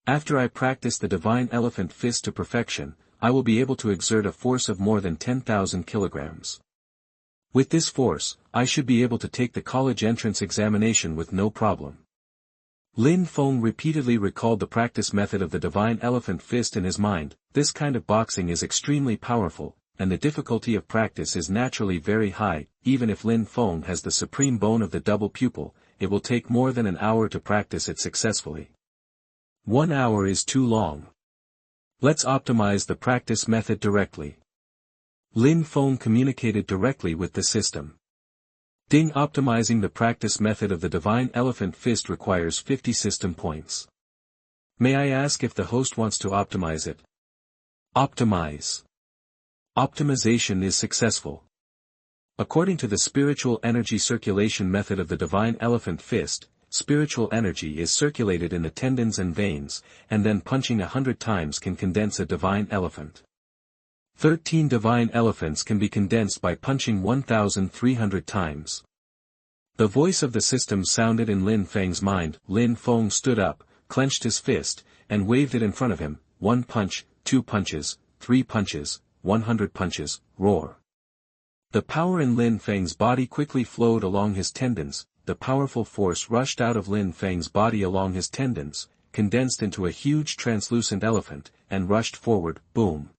After I practice the Divine Elephant Fist to perfection, I will be able to exert a force of more than 10,000 kilograms. With this force, I should be able to take the college entrance examination with no problem. Lin Feng repeatedly recalled the practice method of the Divine Elephant Fist in his mind. This kind of boxing is extremely powerful, and the difficulty of practice is naturally very high. Even if Lin Feng has the supreme bone of the double pupil, it will take more than an hour to practice it successfully. 1 hour is too long. Let's optimize the practice method directly. Lin Feng communicated directly with the system. Optimizing the practice method of the Divine Elephant Fist requires 50 system points. May I ask if the host wants to optimize it? Optimize. Optimization is successful. According to the spiritual energy circulation method of the Divine Elephant Fist, spiritual energy is circulated in the tendons and veins, and then punching 100 times can condense a divine elephant. 13 divine elephants can be condensed by punching 1,300 times. The voice of the system sounded in Lin Feng's mind. Lin Feng stood up, clenched his fist, and waved it in front of him. 1 punch, 2 punches, 3 punches, 100 punches, roar. The power in Lin Feng's body quickly flowed along his tendons. The powerful force rushed out of Lin Feng's body along his tendons, condensed into a huge translucent elephant, and rushed forward. Boom.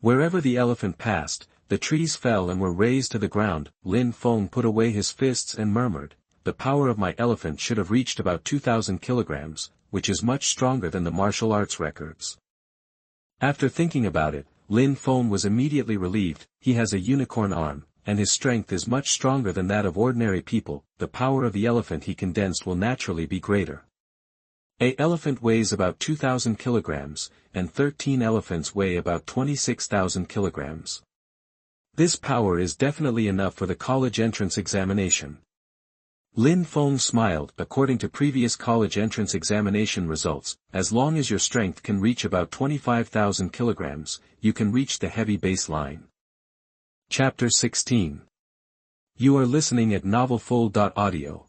Wherever the elephant passed, the trees fell and were razed to the ground. Lin Feng put away his fists and murmured, "The power of my elephant should have reached about 2,000 kilograms, which is much stronger than the martial arts records." After thinking about it, Lin Feng was immediately relieved. He has a unicorn arm, and his strength is much stronger than that of ordinary people. The power of the elephant he condensed will naturally be greater. An elephant weighs about 2,000 kilograms, and 13 elephants weigh about 26,000 kilograms. This power is definitely enough for the college entrance examination. Lin Feng smiled. According to previous college entrance examination results, as long as your strength can reach about 25,000 kilograms, you can reach the heavy baseline. Chapter 16. You are listening at novelfull.audio.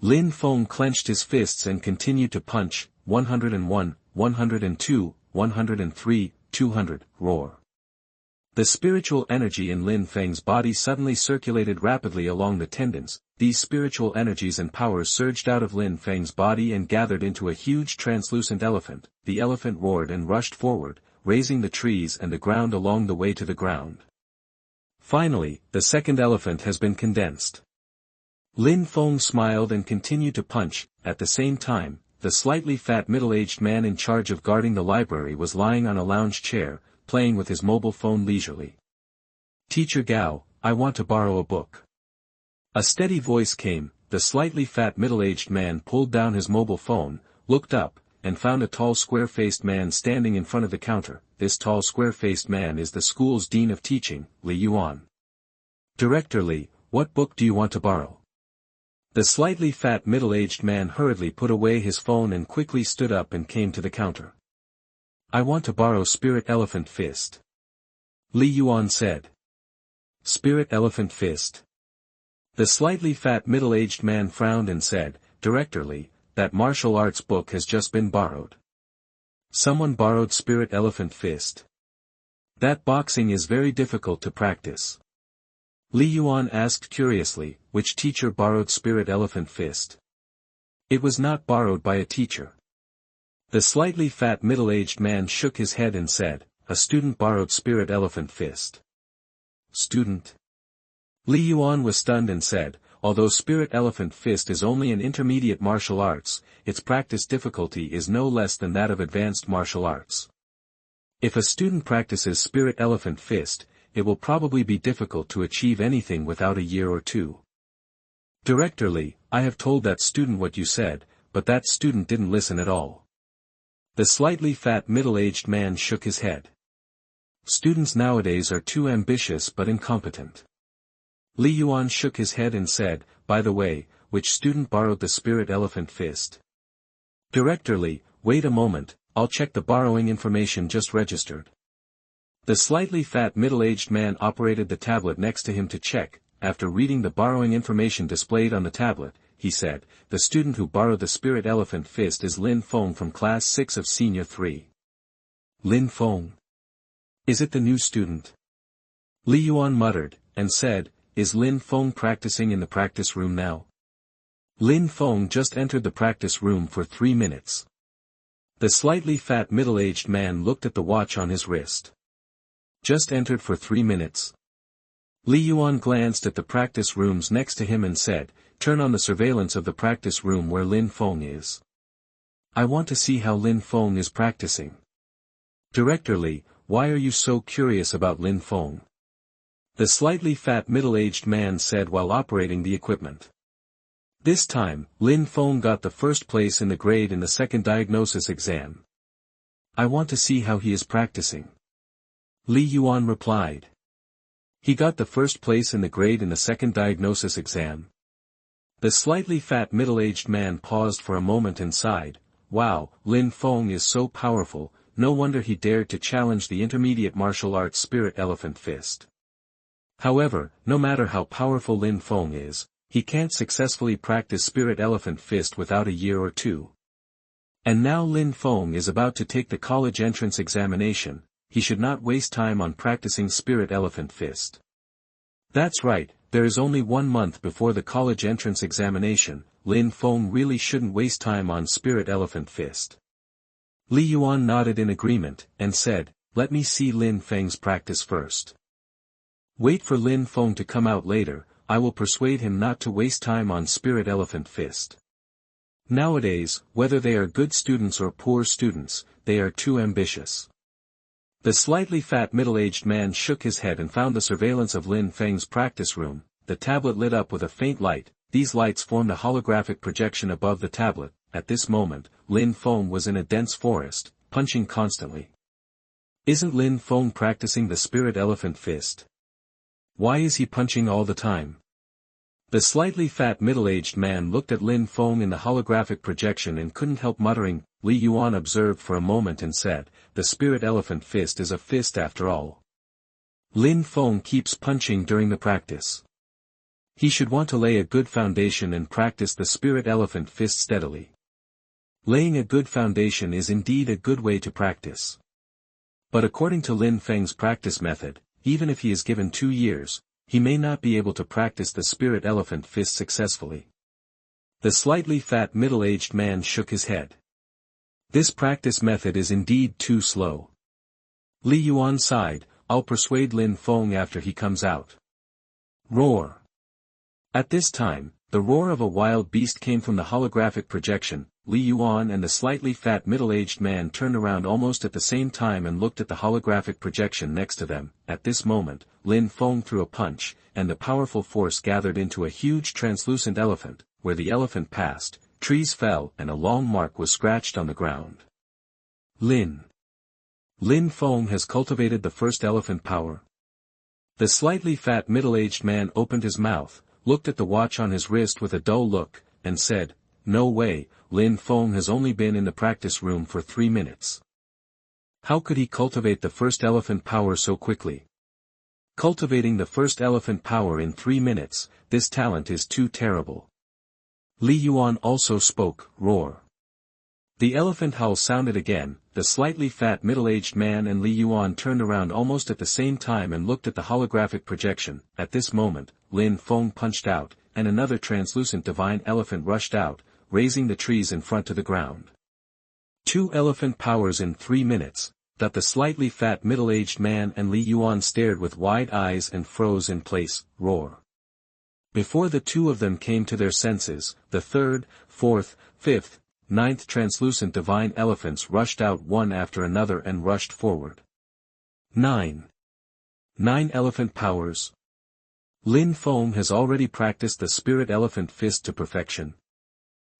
Lin Feng clenched his fists and continued to punch. 101, 102, 103, 200, roar. The spiritual energy in Lin Feng's body suddenly circulated rapidly along the tendons. These spiritual energies and powers surged out of Lin Feng's body and gathered into a huge translucent elephant. The elephant roared and rushed forward, raising the trees and the ground along the way to the ground. Finally, the second elephant has been condensed. Lin Feng smiled and continued to punch. At the same time, the slightly fat middle-aged man in charge of guarding the library was lying on a lounge chair, playing with his mobile phone leisurely. Teacher Gao, I want to borrow a book. A steady voice came. The slightly fat middle-aged man pulled down his mobile phone, looked up, and found a tall square-faced man standing in front of the counter. This tall square-faced man is the school's dean of teaching, Li Yuan. Director Li, what book do you want to borrow? The slightly fat middle-aged man hurriedly put away his phone and quickly stood up and came to the counter. I want to borrow Spirit Elephant Fist. Li Yuan said. Spirit Elephant Fist. The slightly fat middle-aged man frowned and said, Director Li, that martial arts book has just been borrowed. Someone borrowed Spirit Elephant Fist. That boxing is very difficult to practice. Li Yuan asked curiously, which teacher borrowed Spirit Elephant Fist? It was not borrowed by a teacher. The slightly fat middle-aged man shook his head and said, a student borrowed Spirit Elephant Fist. Student? Li Yuan was stunned and said, although Spirit Elephant Fist is only an intermediate martial arts, its practice difficulty is no less than that of advanced martial arts. If a student practices Spirit Elephant Fist, it will probably be difficult to achieve anything without a year or two. Director Li, I have told that student what you said, but that student didn't listen at all. The slightly fat middle-aged man shook his head. Students nowadays are too ambitious but incompetent. Li Yuan shook his head and said, by the way, which student borrowed the Spirit Elephant Fist? Director Li, wait a moment, I'll check the borrowing information just registered. The slightly fat middle-aged man operated the tablet next to him to check. After reading the borrowing information displayed on the tablet, he said, the student who borrowed the Spirit Elephant Fist is Lin Feng from Class 6 of Senior 3. Lin Feng. Is it the new student? Li Yuan muttered, and said, is Lin Feng practicing in the practice room now? Lin Feng just entered the practice room for 3 minutes. The slightly fat middle-aged man looked at the watch on his wrist. Just entered for 3 minutes. Li Yuan glanced at the practice rooms next to him and said, turn on the surveillance of the practice room where Lin Feng is. I want to see how Lin Feng is practicing. Director Li, why are you so curious about Lin Feng? The slightly fat middle-aged man said while operating the equipment. This time, Lin Feng got the first place in the grade in the second diagnosis exam. I want to see how he is practicing. Li Yuan replied. He got the first place in the grade in the second diagnosis exam. The slightly fat middle-aged man paused for a moment and sighed, wow, Lin Feng is so powerful, no wonder he dared to challenge the intermediate martial arts Spirit Elephant Fist. However, no matter how powerful Lin Feng is, he can't successfully practice Spirit Elephant Fist without a year or two. And now Lin Feng is about to take the college entrance examination. He should not waste time on practicing Spirit Elephant Fist. That's right, there is only 1 month before the college entrance examination. Lin Feng really shouldn't waste time on Spirit Elephant Fist. Li Yuan nodded in agreement, and said, let me see Lin Feng's practice first. Wait for Lin Feng to come out later, I will persuade him not to waste time on Spirit Elephant Fist. Nowadays, whether they are good students or poor students, they are too ambitious. The slightly fat middle-aged man shook his head and found the surveillance of Lin Feng's practice room. The tablet lit up with a faint light. These lights formed a holographic projection above the tablet. at this moment, Lin Feng was in a dense forest, punching constantly. Isn't Lin Feng practicing the spirit elephant fist? Why is he punching all the time? The slightly fat middle-aged man looked at Lin Feng in the holographic projection and couldn't help muttering. Li Yuan observed for a moment and said, "The spirit elephant fist is a fist after all." Lin Feng keeps punching during the practice. He should want to lay a good foundation and practice the spirit elephant fist steadily. Laying a good foundation is indeed a good way to practice. But according to Lin Feng's practice method, even if he is given 2 years, he may not be able to practice the spirit elephant fist successfully. The slightly fat middle-aged man shook his head. This practice method is indeed too slow. Li Yuan sighed, "I'll persuade Lin Feng after he comes out." Roar. At this time, the roar of a wild beast came from the holographic projection. Li Yuan and the slightly fat middle-aged man turned around almost at the same time and looked at the holographic projection next to them. At this moment, Lin Feng threw a punch, and the powerful force gathered into a huge translucent elephant. Where the elephant passed, trees fell and a long mark was scratched on the ground. Lin Feng has cultivated the first elephant power. The slightly fat middle-aged man opened his mouth, looked at the watch on his wrist with a dull look, and said, "No way, Lin Feng has only been in the practice room for 3 minutes. How could he cultivate the first elephant power so quickly? Cultivating the first elephant power in 3 minutes, this talent is too terrible." Li Yuan also spoke. Roar. The elephant howl sounded again. The slightly fat middle-aged man and Li Yuan turned around almost at the same time and looked at the holographic projection. At this moment, Lin Feng punched out, and another translucent divine elephant rushed out, raising the trees in front to the ground. 2 elephant powers in 3 minutes, that the slightly fat middle-aged man and Li Yuan stared with wide eyes and froze in place. Roar. Before the 2 of them came to their senses, the 3rd, 4th, 5th, 9th translucent divine elephants rushed out one after another and rushed forward. 9 elephant powers. Lin Feng has already practiced the spirit elephant fist to perfection.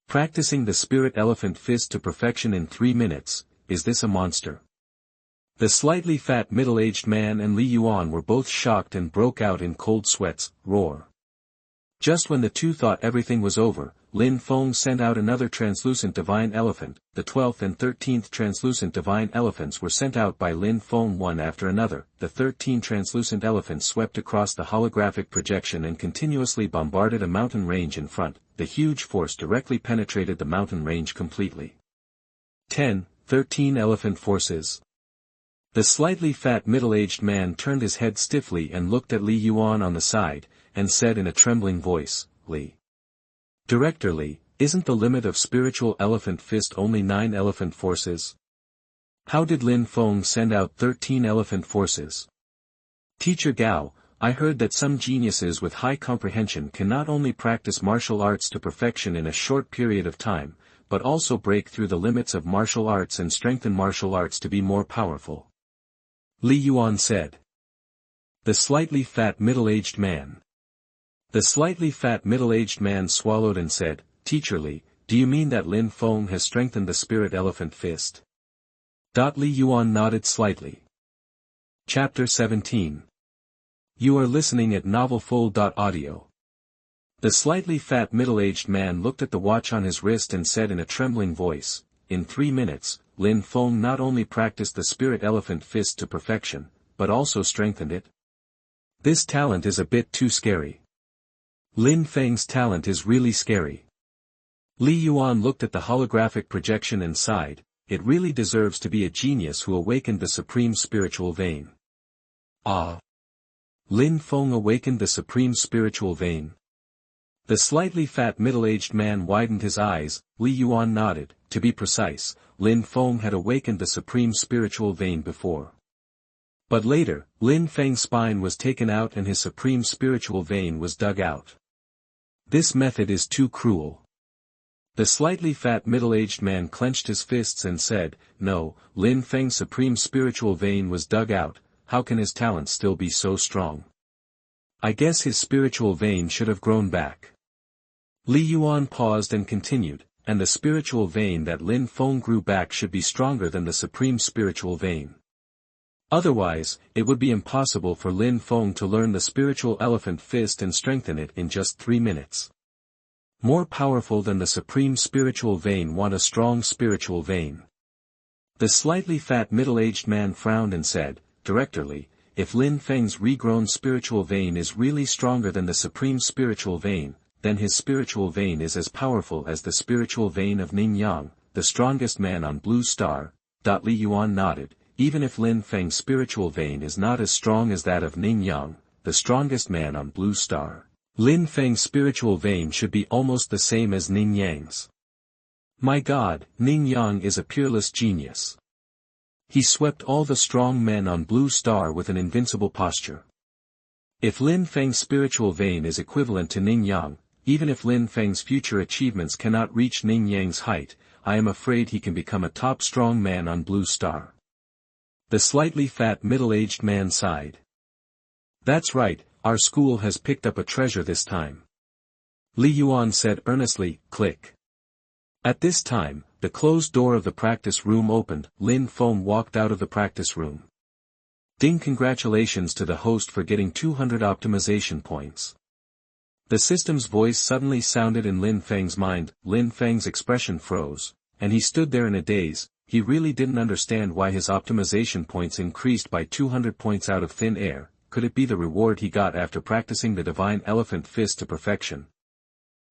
Practicing the spirit elephant fist to perfection in 3 minutes, is this a monster? The slightly fat middle-aged man and Li Yuan were both shocked and broke out in cold sweats. Roar. Just when the 2 thought everything was over, Lin Feng sent out another translucent divine elephant. The 12th and 13th translucent divine elephants were sent out by Lin Feng one after another. The 13 translucent elephants swept across the holographic projection and continuously bombarded a mountain range in front. The huge force directly penetrated the mountain range completely. 13 elephant forces. The slightly fat middle-aged man turned his head stiffly and looked at Li Yuan on the side, and said in a trembling voice, "Li. Director Li, isn't the limit of spiritual elephant fist only 9 elephant forces? How did Lin Feng send out 13 elephant forces?" "Teacher Gao, I heard that some geniuses with high comprehension can not only practice martial arts to perfection in a short period of time, but also break through the limits of martial arts and strengthen martial arts to be more powerful," Li Yuan said. The slightly fat middle-aged man. The slightly fat middle-aged man swallowed and said, "Teacher Li, do you mean that Lin Feng has strengthened the spirit elephant fist?" Li Yuan nodded slightly. Chapter 17. You are listening at novelfull.audio. The slightly fat middle-aged man looked at the watch on his wrist and said in a trembling voice, "In 3 minutes, Lin Feng not only practiced the spirit elephant fist to perfection, but also strengthened it. This talent is a bit too scary. Lin Feng's talent is really scary." Li Yuan looked at the holographic projection and sighed, "It really deserves to be a genius who awakened the supreme spiritual vein." Ah! Lin Feng awakened the supreme spiritual vein. The slightly fat middle-aged man widened his eyes. Li Yuan nodded. To be precise, Lin Feng had awakened the supreme spiritual vein before. But later, Lin Feng's spine was taken out and his supreme spiritual vein was dug out. This method is too cruel. The slightly fat middle-aged man clenched his fists and said, "No, Lin Feng's supreme spiritual vein was dug out, how can his talent still be so strong? I guess his spiritual vein should have grown back." Li Yuan paused and continued, and the spiritual vein that Lin Feng grew back should be stronger than the supreme spiritual vein. Otherwise, it would be impossible for Lin Feng to learn the spiritual elephant fist and strengthen it in just 3 minutes. More powerful than the supreme spiritual vein want a strong spiritual vein. The slightly fat middle-aged man frowned and said, directorly, if Lin Feng's regrown spiritual vein is really stronger than the supreme spiritual vein, then his spiritual vein is as powerful as the spiritual vein of Ning Yang, the strongest man on Blue Star. Li Yuan nodded. Even if Lin Feng's spiritual vein is not as strong as that of Ning Yang, the strongest man on Blue Star, Lin Feng's spiritual vein should be almost the same as Ning Yang's. My God, Ning Yang is a peerless genius. He swept all the strong men on Blue Star with an invincible posture. If Lin Feng's spiritual vein is equivalent to Ning Yang, even if Lin Feng's future achievements cannot reach Ning Yang's height, I am afraid he can become a top strong man on Blue Star. The slightly fat middle-aged man sighed. That's right, our school has picked up a treasure this time. Li Yuan said earnestly, click. At this time, the closed door of the practice room opened. Lin Feng walked out of the practice room. Ding, congratulations to the host for getting 200 optimization points. The system's voice suddenly sounded in Lin Feng's mind. Lin Feng's expression froze, and he stood there in a daze. He really didn't understand why his optimization points increased by 200 points out of thin air. Could it be the reward he got after practicing the divine elephant fist to perfection?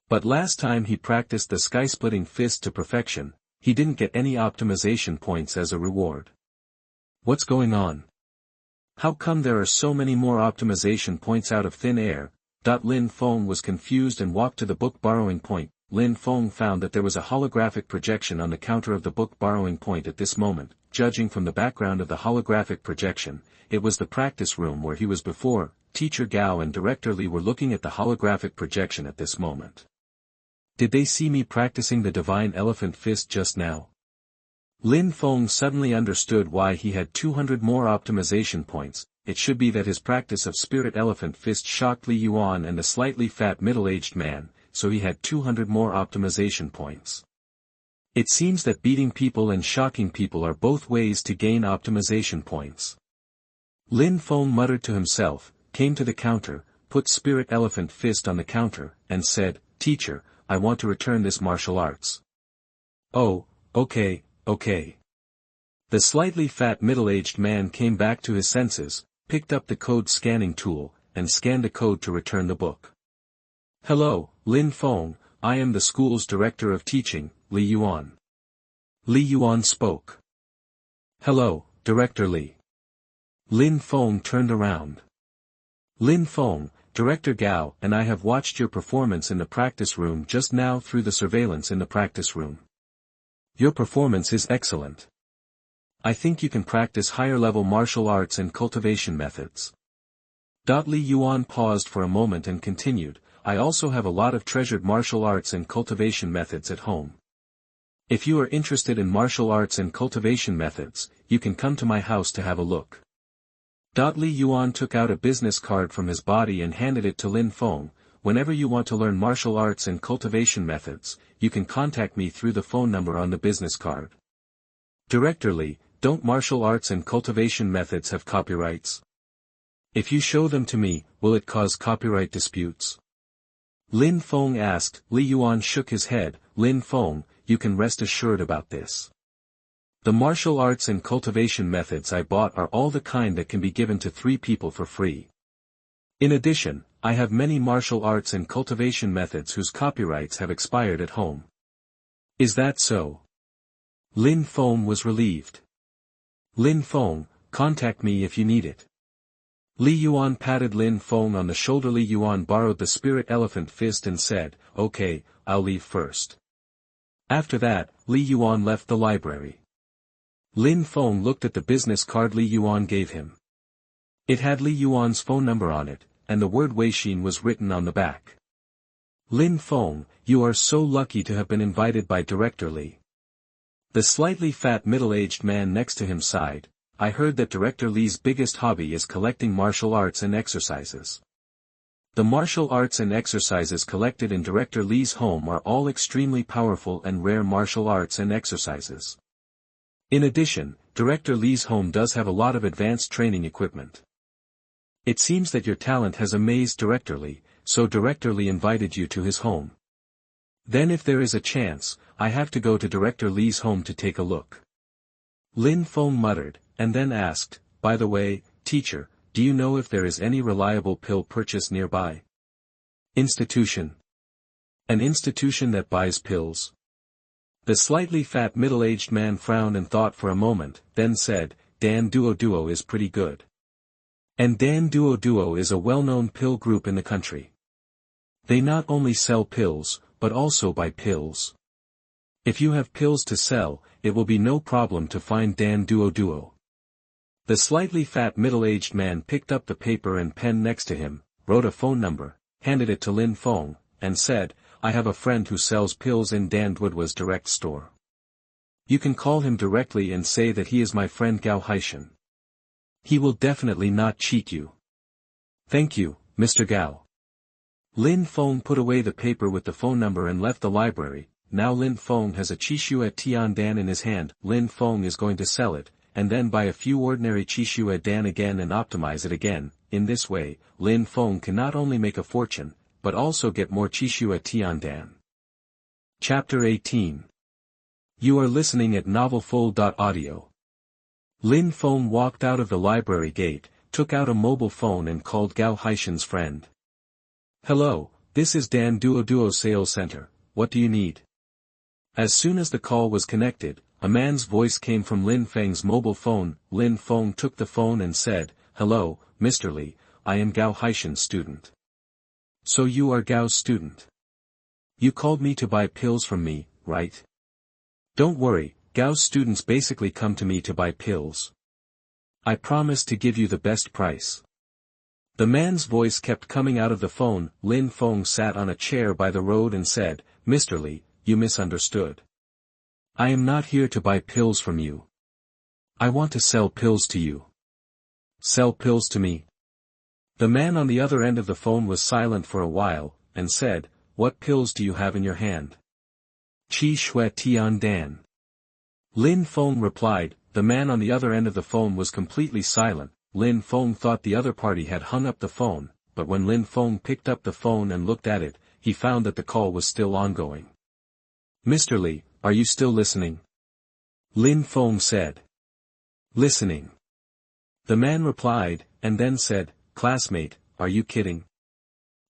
But last time he practiced the sky-splitting fist to perfection, he didn't get any optimization points as a reward. What's going on? How come there are so many more optimization points out of thin air? Lin Feng was confused and walked to the book borrowing point. Lin Feng found that there was a holographic projection on the counter of the book borrowing point at this moment. Judging from the background of the holographic projection, it was the practice room where he was before. Teacher Gao and Director Li were looking at the holographic projection at this moment. Did they see me practicing the divine elephant fist just now? Lin Feng suddenly understood why he had 200 more optimization points. It should be that his practice of spirit elephant fist shocked Li Yuan and the slightly fat middle-aged man, so he had 200 more optimization points. It seems that beating people and shocking people are both ways to gain optimization points. Lin Feng muttered to himself, came to the counter, put spirit elephant fist on the counter, and said, Teacher, I want to return this martial arts. Oh, okay. The slightly fat middle-aged man came back to his senses, picked up the code scanning tool, and scanned a code to return the book. Hello, Lin Feng, I am the school's director of teaching, Li Yuan. Li Yuan spoke. Hello, Director Li. Lin Feng turned around. Lin Feng, Director Gao and I have watched your performance in the practice room just now through the surveillance in the practice room. Your performance is excellent. I think you can practice higher-level martial arts and cultivation methods. Li Yuan paused for a moment and continued, I also have a lot of treasured martial arts and cultivation methods at home. If you are interested in martial arts and cultivation methods, you can come to my house to have a look. Li Yuan took out a business card from his body and handed it to Lin Feng. Whenever you want to learn martial arts and cultivation methods, you can contact me through the phone number on the business card. Director Li, don't martial arts and cultivation methods have copyrights? If you show them to me, will it cause copyright disputes? Lin Feng asked. Li Yuan shook his head. Lin Feng, you can rest assured about this. The martial arts and cultivation methods I bought are all the kind that can be given to 3 people for free. In addition, I have many martial arts and cultivation methods whose copyrights have expired at home. Is that so? Lin Feng was relieved. Lin Feng, contact me if you need it. Li Yuan patted Lin Feng on the shoulder. Li Yuan borrowed the spirit elephant fist and said, okay, I'll leave first. After that, Li Yuan left the library. Lin Feng looked at the business card Li Yuan gave him. It had Li Yuan's phone number on it, and the word Weixin was written on the back. Lin Feng, you are so lucky to have been invited by Director Li. The slightly fat middle-aged man next to him sighed. I heard that Director Li's biggest hobby is collecting martial arts and exercises. The martial arts and exercises collected in Director Li's home are all extremely powerful and rare martial arts and exercises. In addition, Director Li's home does have a lot of advanced training equipment. It seems that your talent has amazed Director Li, so Director Li invited you to his home. Then if there is a chance, I have to go to Director Li's home to take a look. Lin Feng muttered, and then asked, by the way, teacher, do you know if there is any reliable pill purchase nearby? Institution. An institution that buys pills. The slightly fat middle-aged man frowned and thought for a moment, then said, Dan Duo Duo is pretty good. And Dan Duo Duo is a well-known pill group in the country. They not only sell pills, but also buy pills. If you have pills to sell, it will be no problem to find Dan Duo Duo. The slightly fat middle-aged man picked up the paper and pen next to him, wrote a phone number, handed it to Lin Feng, and said, I have a friend who sells pills in Dan Duo's direct store. You can call him directly and say that he is my friend Gao Haishan. He will definitely not cheat you. Thank you, Mr. Gao. Lin Feng put away the paper with the phone number and left the library. Now Lin Feng has a Qishua Tian Dan in his hand. Lin Feng is going to sell it, and then buy a few ordinary Qishua Dan again and optimize it again. In this way, Lin Feng can not only make a fortune, but also get more Qishua Tian Dan. Chapter 18. You are listening at novelfull.audio. Lin Feng walked out of the library gate, took out a mobile phone and called Gao Haishan's friend. Hello, this is Dan Duo Duo Sales Center, what do you need? As soon as the call was connected, a man's voice came from Lin Feng's mobile phone. Lin Feng took the phone and said, Hello, Mr. Li, I am Gao Haishan's student. So you are Gao's student. You called me to buy pills from me, right? Don't worry, Gao's students basically come to me to buy pills. I promise to give you the best price. The man's voice kept coming out of the phone. Lin Feng sat on a chair by the road and said, Mr. Li, you misunderstood. I am not here to buy pills from you. I want to sell pills to you. Sell pills to me? The man on the other end of the phone was silent for a while, and said, What pills do you have in your hand? Qi Shui Tian Dan. Lin Feng replied. The man on the other end of the phone was completely silent. Lin Feng thought the other party had hung up the phone, but when Lin Feng picked up the phone and looked at it, he found that the call was still ongoing. Mr. Li, are you still listening? Lin Feng said. Listening. The man replied, and then said, Classmate, are you kidding?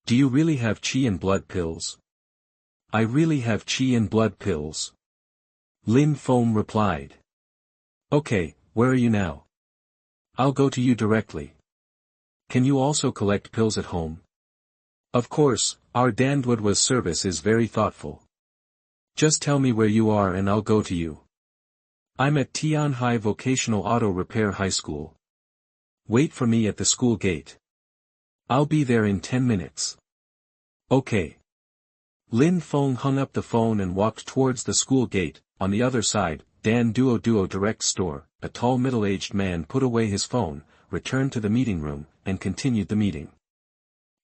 Do you really have qi and blood pills? I really have qi and blood pills. Lin Feng replied. Okay, where are you now? I'll go to you directly. Can you also collect pills at home? Of course, our Dan Duo's service is very thoughtful. Just tell me where you are and I'll go to you. I'm at Tianhai Vocational Auto Repair High School. Wait for me at the school gate. I'll be there in 10 minutes. Okay. Lin Feng hung up the phone and walked towards the school gate. On the other side, Dan Duo Duo Direct Store, a tall middle-aged man put away his phone, returned to the meeting room, and continued the meeting.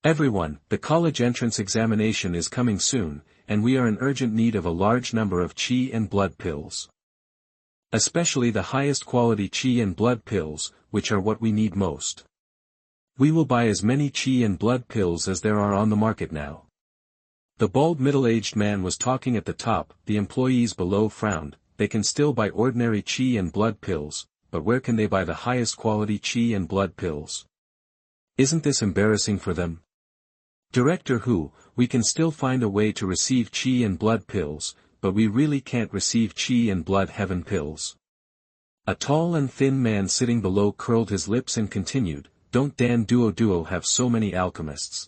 Everyone, the college entrance examination is coming soon, and we are in urgent need of a large number of qi and blood pills. Especially the highest quality qi and blood pills, which are what we need most. We will buy as many qi and blood pills as there are on the market now. The bald middle-aged man was talking at the top. The employees below frowned. They can still buy ordinary qi and blood pills, but where can they buy the highest quality qi and blood pills? Isn't this embarrassing for them? Director Hu, we can still find a way to receive qi and blood pills, but we really can't receive qi and blood heaven pills. A tall and thin man sitting below curled his lips and continued, Don't Dan Duo Duo have so many alchemists?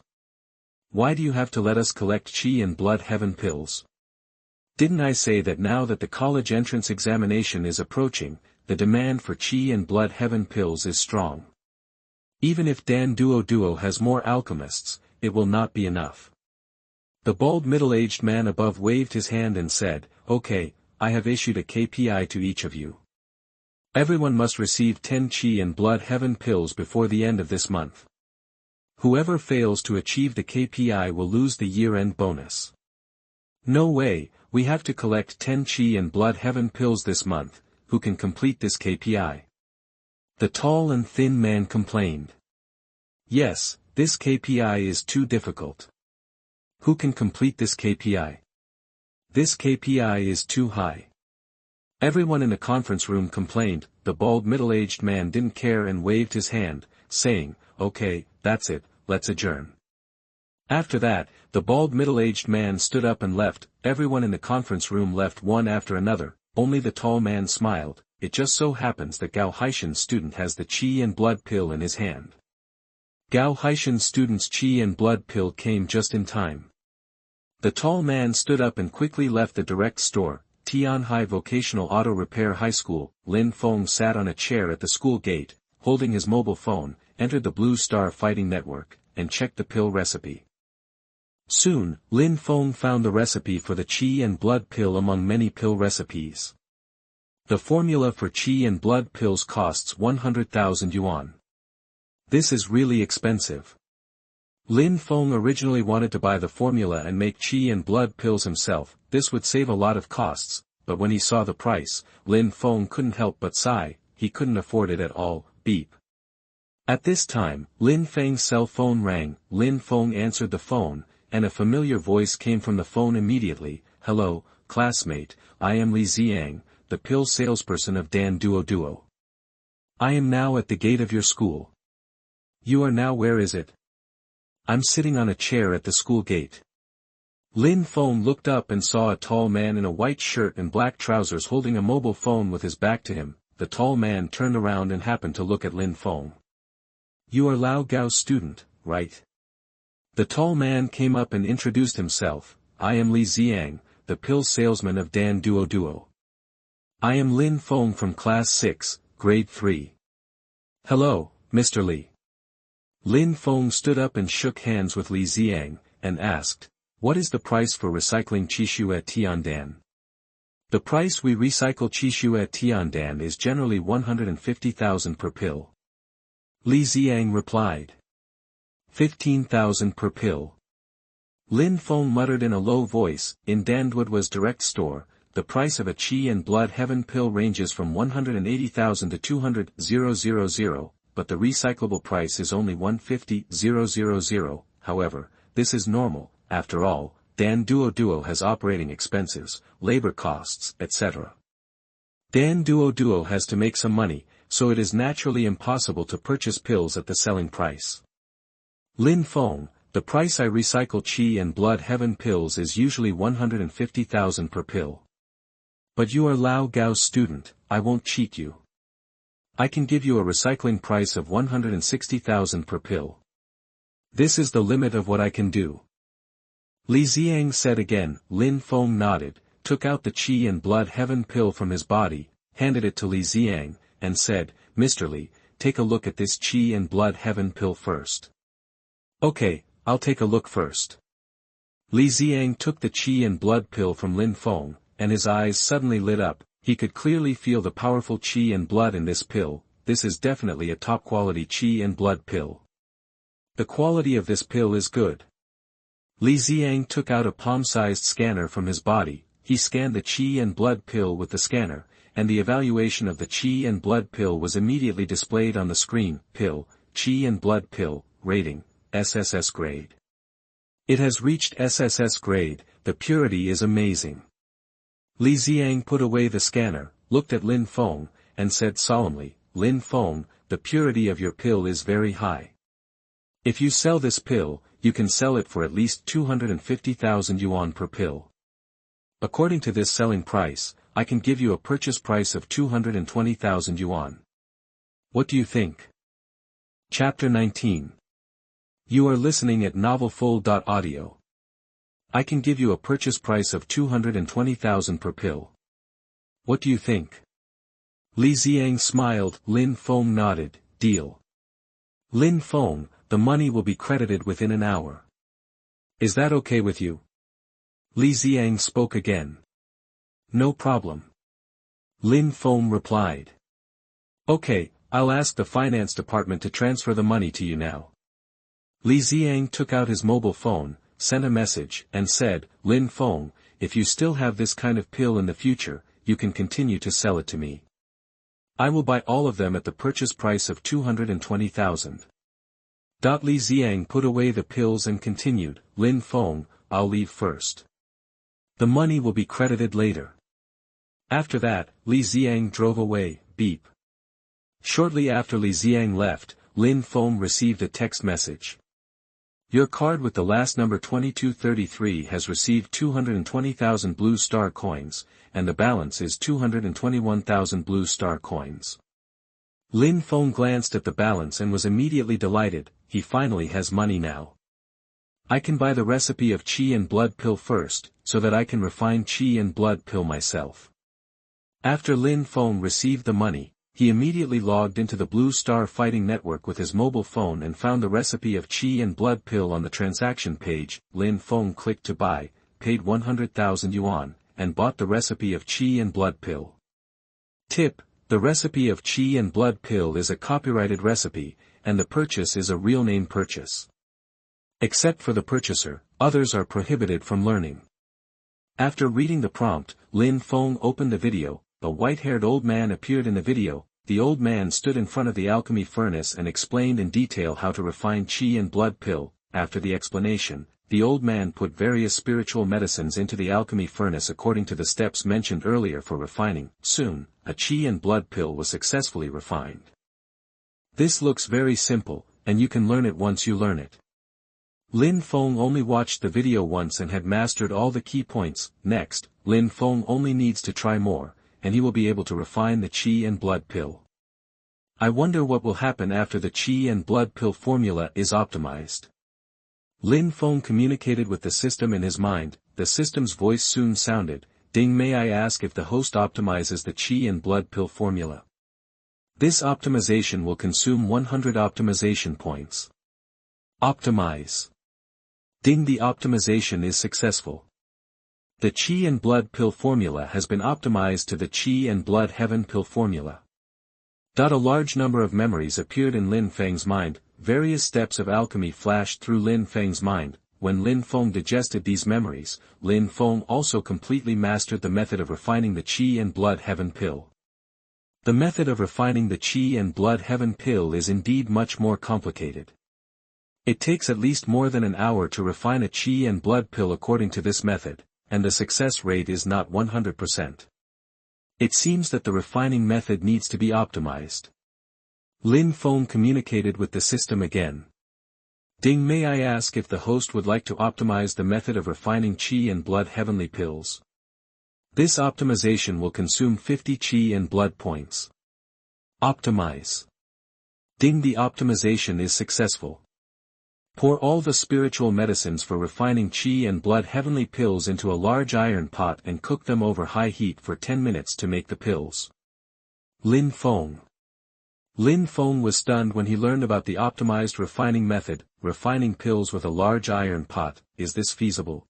Why do you have to let us collect qi and blood heaven pills? Didn't I say that now that the college entrance examination is approaching, the demand for qi and blood heaven pills is strong. Even if Dan Duo Duo has more alchemists, it will not be enough. The bald middle-aged man above waved his hand and said, Okay, I have issued a KPI to each of you. Everyone must receive 10 qi and blood heaven pills before the end of this month. Whoever fails to achieve the KPI will lose the year-end bonus. No way, we have to collect 10 Qi and blood heaven pills this month. Who can complete this KPI? The tall and thin man complained. Yes, this KPI is too difficult. Who can complete this KPI? This KPI is too high. Everyone in the conference room complained. The bald middle-aged man didn't care and waved his hand, saying, "Okay, that's it, let's adjourn." After that, the bald middle-aged man stood up and left. Everyone in the conference room left one after another. Only the tall man smiled. It just so happens that Gao Haishan's student has the Qi and blood pill in his hand. Gao Haishan's student's Qi and blood pill came just in time. The tall man stood up and quickly left the direct store. Tianhai Vocational Auto Repair High School. Lin Feng sat on a chair at the school gate, holding his mobile phone, entered the Blue Star Fighting Network, and checked the pill recipe. Soon, Lin Feng found the recipe for the Qi and blood pill among many pill recipes. The formula for Qi and blood pills costs 100,000 yuan. This is really expensive. Lin Feng originally wanted to buy the formula and make Qi and blood pills himself. This would save a lot of costs, but when he saw the price, Lin Feng couldn't help but sigh. He couldn't afford it at all. Beep. At this time, Lin Feng's cell phone rang. Lin Feng answered the phone, and a familiar voice came from the phone immediately. "Hello, classmate, I am Li Ziang, the pill salesperson of Dan Duo Duo. I am now at the gate of your school." "You are now where is it?" "I'm sitting on a chair at the school gate." Lin Feng looked up and saw a tall man in a white shirt and black trousers holding a mobile phone with his back to him. The tall man turned around and happened to look at Lin Feng. "You are Lao Gao's student, right?" The tall man came up and introduced himself. "I am Li Ziang, the pill salesman of Dan Duo Duo. I am Lin Feng from Class 6, Grade 3. "Hello, Mr. Li." Lin Feng stood up and shook hands with Li Ziang, and asked, "What is the price for recycling Qishu at Tiandan?" "The price we recycle Qishu at Tiandan is generally 150,000 per pill." Li Ziang replied. 15,000 per pill. Lin Feng muttered in a low voice. In Dandwoodwa's direct store, the price of a Qi and blood heaven pill ranges from 180,000 to 200,000, but the recyclable price is only 150,000. However, this is normal. After all, Dan Duo Duo has operating expenses, labor costs, etc. Dan Duo Duo has to make some money, so it is naturally impossible to purchase pills at the selling price. Lin Feng, the price I recycle Qi and blood heaven pills is usually 150,000 per pill. But you are Lao Gao's student, I won't cheat you. I can give you a recycling price of 160,000 per pill. This is the limit of what I can do. Li Ziang said again. Lin Feng nodded, took out the Qi and blood heaven pill from his body, handed it to Li Ziang, and said, "Mr. Li, take a look at this Qi and blood heaven pill first." "Okay, I'll take a look first." Li Ziang took the Qi and blood pill from Lin Feng, and his eyes suddenly lit up. He could clearly feel the powerful Qi and blood in this pill. This is definitely a top-quality Qi and blood pill. The quality of this pill is good. Li Ziang took out a palm-sized scanner from his body. He scanned the Qi and blood pill with the scanner, and the evaluation of the Qi and blood pill was immediately displayed on the screen. Pill, Qi and blood pill, rating, SSS grade. It has reached SSS grade. The purity is amazing. Li Ziang put away the scanner, looked at Lin Feng, and said solemnly, "Lin Feng, the purity of your pill is very high. If you sell this pill, you can sell it for at least 250,000 yuan per pill. According to this selling price, I can give you a purchase price of 220,000 yuan. What do you think?" Chapter 19. You are listening at novelfull.audio. I can give you a purchase price of 220,000 per pill. What do you think? Li Ziang smiled. Lin Feng nodded. Deal. Lin Feng, the money will be credited within an hour. Is that okay with you? Li Ziang spoke again. No problem. Lin Feng replied. Okay, I'll ask the finance department to transfer the money to you now. Li Ziang took out his mobile phone, sent a message, and said, "Lin Feng, if you still have this kind of pill in the future, you can continue to sell it to me. I will buy all of them at the purchase price of 220,000. Li Ziang put away the pills and continued, "Lin Feng, I'll leave first. The money will be credited later." After that, Li Ziang drove away, beep. Shortly after Li Ziang left, Lin Feng received a text message. "Your card with the last number 2233 has received 220,000 blue star coins, and the balance is 221,000 blue star coins." Lin Feng glanced at the balance and was immediately delighted. He finally has money now. I can buy the recipe of Qi and blood pill first, so that I can refine Qi and blood pill myself. After Lin Feng received the money, he immediately logged into the Blue Star Fighting Network with his mobile phone and found the recipe of Qi and blood pill on the transaction page. Lin Feng clicked to buy, paid 100,000 yuan, and bought the recipe of Qi and blood pill. Tip: the recipe of Qi and blood pill is a copyrighted recipe, and the purchase is a real name purchase. Except for the purchaser, others are prohibited from learning. After reading the prompt, Lin Feng opened the video. A white-haired old man appeared in the video. The old man stood in front of the alchemy furnace and explained in detail how to refine Qi and blood pill. After the explanation, the old man put various spiritual medicines into the alchemy furnace according to the steps mentioned earlier for refining. Soon, a Qi and blood pill was successfully refined. This looks very simple, and you can learn it once you learn it. Lin Feng only watched the video once and had mastered all the key points. Next, Lin Feng only needs to try more, and he will be able to refine the Qi and blood pill. I wonder what will happen after the Qi and blood pill formula is optimized. Lin Feng communicated with the system in his mind. The system's voice soon sounded, "Ding, may I ask if the host optimizes the Qi and blood pill formula? This optimization will consume 100 optimization points. Optimize. Ding, the optimization is successful. The Qi and blood pill formula has been optimized to the Qi and blood heaven pill formula." A large number of memories appeared in Lin Feng's mind. Various steps of alchemy flashed through Lin Feng's mind. When Lin Feng digested these memories, Lin Feng also completely mastered the method of refining the Qi and blood heaven pill. The method of refining the Qi and blood heaven pill is indeed much more complicated. It takes at least more than an hour to refine a Qi and blood pill according to this method, and the success rate is not 100%. It seems that the refining method needs to be optimized. Lin Feng communicated with the system again. "Ding, may I ask if the host would like to optimize the method of refining Qi and blood heavenly pills? This optimization will consume 50 Qi and blood points. Optimize. Ding, the optimization is successful. Pour all the spiritual medicines for refining Qi and blood heavenly pills into a large iron pot and cook them over high heat for 10 minutes to make the pills." Lin Feng. Lin Feng was stunned when he learned about the optimized refining method. Refining pills with a large iron pot, is this feasible?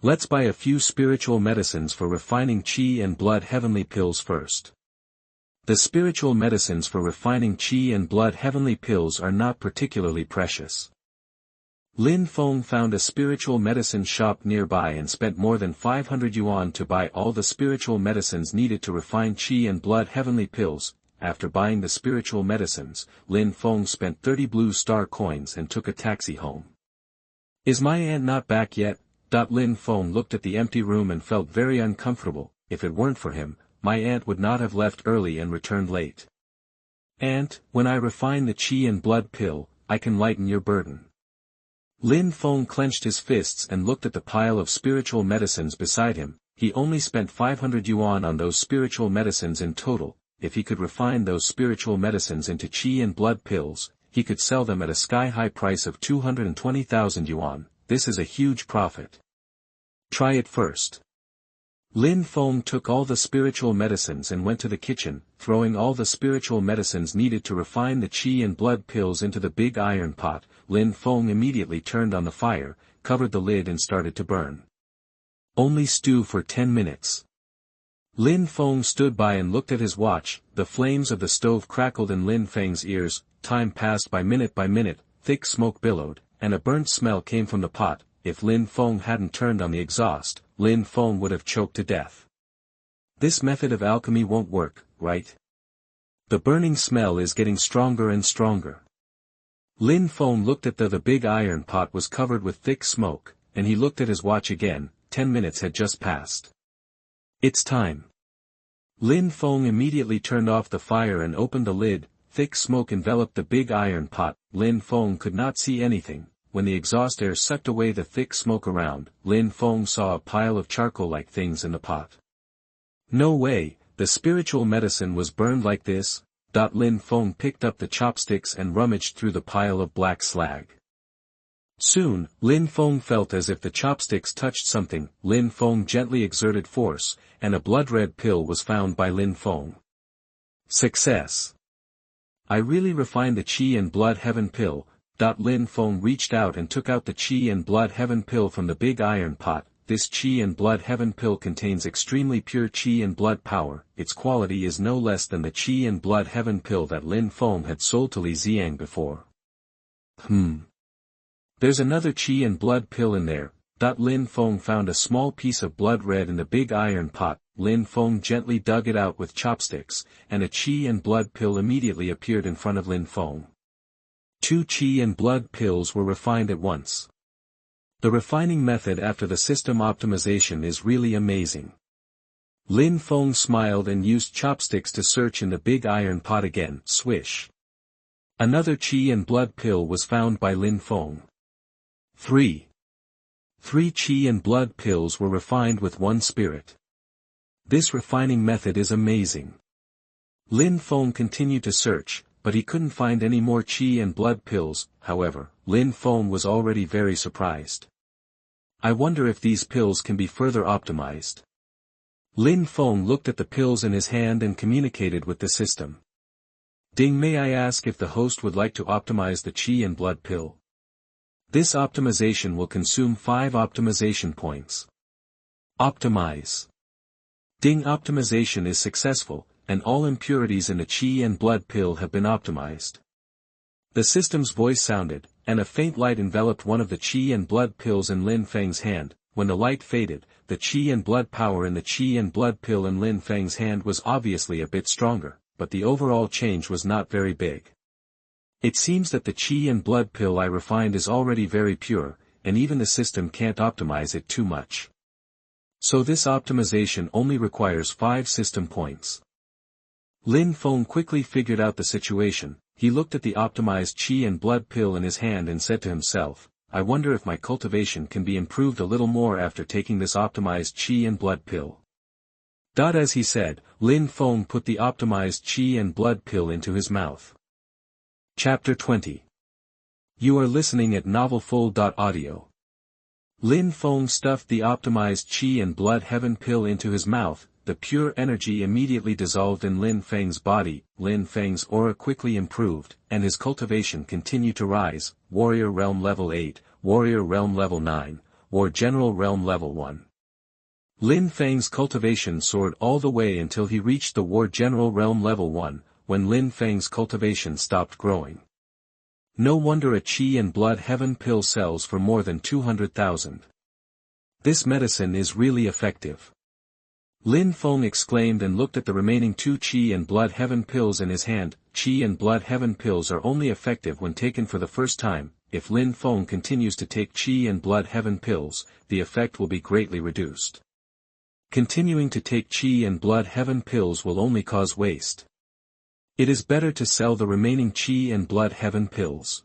Let's buy a few spiritual medicines for refining Qi and blood heavenly pills first. The spiritual medicines for refining Qi and blood heavenly pills are not particularly precious. Lin Feng found a spiritual medicine shop nearby and spent more than 500 yuan to buy all the spiritual medicines needed to refine Qi and blood heavenly pills. After buying the spiritual medicines, Lin Feng spent 30 blue star coins and took a taxi home. "Is my aunt not back yet?" Lin Feng looked at the empty room and felt very uncomfortable. If it weren't for him, my aunt would not have left early and returned late. "Aunt, when I refine the Qi and blood pill, I can lighten your burden." Lin Feng clenched his fists and looked at the pile of spiritual medicines beside him. He only spent 500 yuan on those spiritual medicines in total. If he could refine those spiritual medicines into Qi and blood pills, he could sell them at a sky-high price of 220,000 yuan. This is a huge profit. Try it first. Lin Feng took all the spiritual medicines and went to the kitchen, throwing all the spiritual medicines needed to refine the Qi and blood pills into the big iron pot. Lin Feng immediately turned on the fire, covered the lid and started to burn. Only stew for 10 minutes. Lin Feng stood by and looked at his watch. The flames of the stove crackled in Lin Feng's ears. Time passed by minute. thick smoke billowed, and a burnt smell came from the pot. If Lin Feng hadn't turned on the exhaust, Lin Feng would have choked to death. This method of alchemy won't work, right? The burning smell is getting stronger and stronger. Lin Feng looked at the big iron pot was covered with thick smoke, and he looked at his watch again. 10 minutes had just passed. It's time. Lin Feng immediately turned off the fire and opened the lid. Thick smoke enveloped the big iron pot. Lin Feng could not see anything. When the exhaust air sucked away the thick smoke around, Lin Feng saw a pile of charcoal-like things in the pot. No way, the spiritual medicine was burned like this. Lin Feng picked up the chopsticks and rummaged through the pile of black slag. Soon, Lin Feng felt as if the chopsticks touched something. Lin Feng gently exerted force, and a blood-red pill was found by Lin Feng. Success! I really refined the Qi and Blood Heaven pill. Lin Feng reached out and took out the Qi and Blood Heaven pill from the big iron pot. This Qi and Blood Heaven pill contains extremely pure Qi and blood power. Its quality is no less than the Qi and Blood Heaven pill that Lin Feng had sold to Li Xiang before. There's another Qi and blood pill in there. Lin Feng found a small piece of blood red in the big iron pot. Lin Feng gently dug it out with chopsticks, and a Qi and blood pill immediately appeared in front of Lin Feng. 2 Qi and blood pills were refined at once. The refining method after the system optimization is really amazing. Lin Feng smiled and used chopsticks to search in the big iron pot again. Swish. Another Qi and blood pill was found by Lin Feng. 3 Qi and blood pills were refined with 1 spirit. This refining method is amazing. Lin Feng continued to search, but he couldn't find any more Qi and blood pills. However, Lin Feng was already very surprised. I wonder if these pills can be further optimized. Lin Feng looked at the pills in his hand and communicated with the system. Ding, may I ask if the host would like to optimize the Qi and blood pill? This optimization will consume 5 optimization points. Optimize. Ding, optimization is successful, and all impurities in the Qi and blood pill have been optimized. The system's voice sounded, and a faint light enveloped one of the Qi and blood pills in Lin Feng's hand. When the light faded, the Qi and blood power in the Qi and blood pill in Lin Feng's hand was obviously a bit stronger, but the overall change was not very big. It seems that the Qi and blood pill I refined is already very pure, and even the system can't optimize it too much. So this optimization only requires 5 system points. Lin Feng quickly figured out the situation. He looked at the optimized Qi and blood pill in his hand and said to himself, I wonder if my cultivation can be improved a little more after taking this optimized Qi and blood pill. As he said, Lin Feng put the optimized Qi and blood pill into his mouth. Chapter 20. You are listening at novelfull.audio. Lin Feng stuffed the optimized Qi and blood heaven pill into his mouth. The pure energy immediately dissolved in Lin Feng's body. Lin Feng's aura quickly improved, and his cultivation continued to rise. Warrior Realm Level 8, Warrior Realm Level 9, War General Realm Level 1. Lin Feng's cultivation soared all the way until he reached the War General Realm Level 1, when Lin Feng's cultivation stopped growing. No wonder a Qi and blood heaven pill sells for more than 200,000. This medicine is really effective. Lin Feng exclaimed and looked at the remaining 2 Qi and blood heaven pills in his hand. Qi and blood heaven pills are only effective when taken for the first time. If Lin Feng continues to take Qi and blood heaven pills, the effect will be greatly reduced. Continuing to take Qi and blood heaven pills will only cause waste. It is better to sell the remaining Qi and blood heaven pills.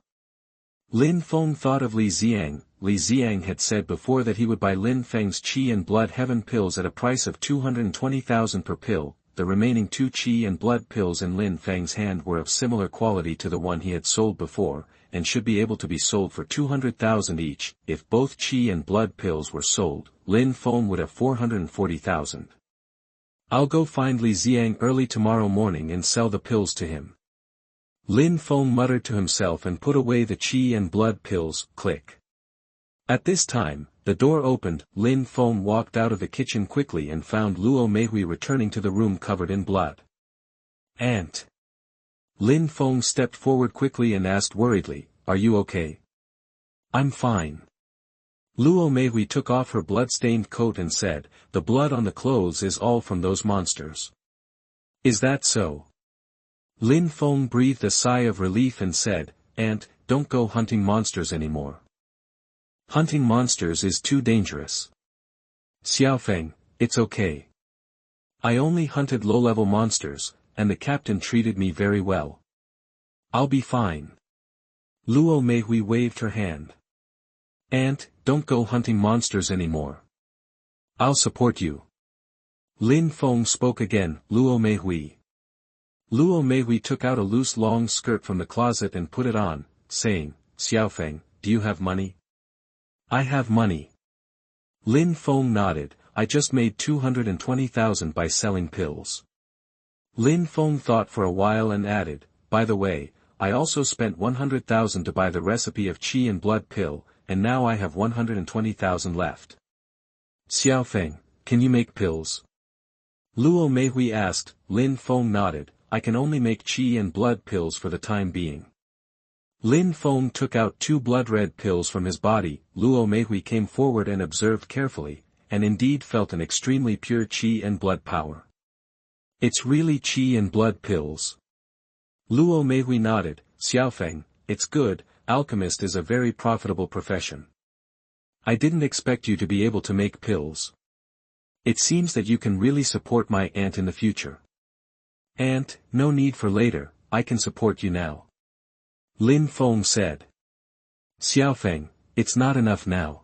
Lin Feng thought of Li Xiang. Li Xiang had said before that he would buy Lin Feng's Qi and blood heaven pills at a price of 220,000 per pill. The remaining 2 Qi and blood pills in Lin Feng's hand were of similar quality to the one he had sold before, and should be able to be sold for 200,000 each. If both Qi and blood pills were sold, Lin Feng would have 440,000. I'll go find Li Xiang early tomorrow morning and sell the pills to him. Lin Feng muttered to himself and put away the Qi and blood pills. Click. At this time, the door opened. Lin Feng walked out of the kitchen quickly and found Luo Meihui returning to the room covered in blood. Aunt. Lin Feng stepped forward quickly and asked worriedly, are you okay? I'm fine. Luo Meihui took off her blood-stained coat and said, the blood on the clothes is all from those monsters. Is that so? Lin Feng breathed a sigh of relief and said, Aunt, don't go hunting monsters anymore. Hunting monsters is too dangerous. Xiaofeng, it's okay. I only hunted low-level monsters, and the captain treated me very well. I'll be fine. Luo Meihui waved her hand. Aunt, don't go hunting monsters anymore. I'll support you. Lin Feng spoke again, Luo Meihui. Luo Meihui took out a loose long skirt from the closet and put it on, saying, Xiaofeng, do you have money? I have money. Lin Feng nodded, I just made 220,000 by selling pills. Lin Feng thought for a while and added, by the way, I also spent 100,000 to buy the recipe of qi and blood pill, and now I have 120,000 left. Xiaofeng, can you make pills? Luo Meihui asked. Lin Feng nodded, I can only make qi and blood pills for the time being. Lin Feng took out 2 blood-red pills from his body. Luo Meihui came forward and observed carefully, and indeed felt an extremely pure qi and blood power. It's really qi and blood pills. Luo Meihui nodded, Xiaofeng, it's good, alchemist is a very profitable profession. I didn't expect you to be able to make pills. It seems that you can really support my aunt in the future. Aunt, no need for later, I can support you now. Lin Feng said. Xiaofeng, it's not enough now.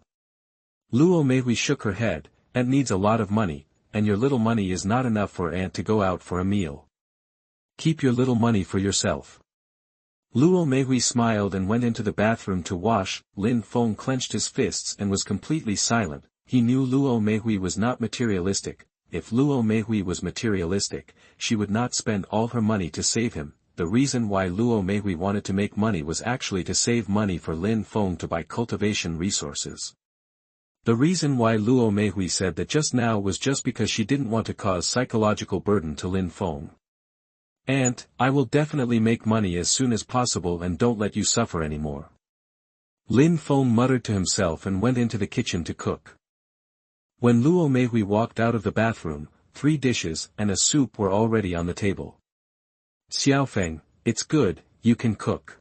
Luo Meihui shook her head, Aunt needs a lot of money, and your little money is not enough for Aunt to go out for a meal. Keep your little money for yourself. Luo Meihui smiled and went into the bathroom to wash. Lin Feng clenched his fists and was completely silent. He knew Luo Meihui was not materialistic. If Luo Meihui was materialistic, she would not spend all her money to save him. The reason why Luo Meihui wanted to make money was actually to save money for Lin Feng to buy cultivation resources. The reason why Luo Meihui said that just now was just because she didn't want to cause psychological burden to Lin Feng. Aunt, I will definitely make money as soon as possible and don't let you suffer anymore. Lin Feng muttered to himself and went into the kitchen to cook. When Luo Meihui walked out of the bathroom, 3 dishes and a soup were already on the table. Xiaofeng, it's good, you can cook.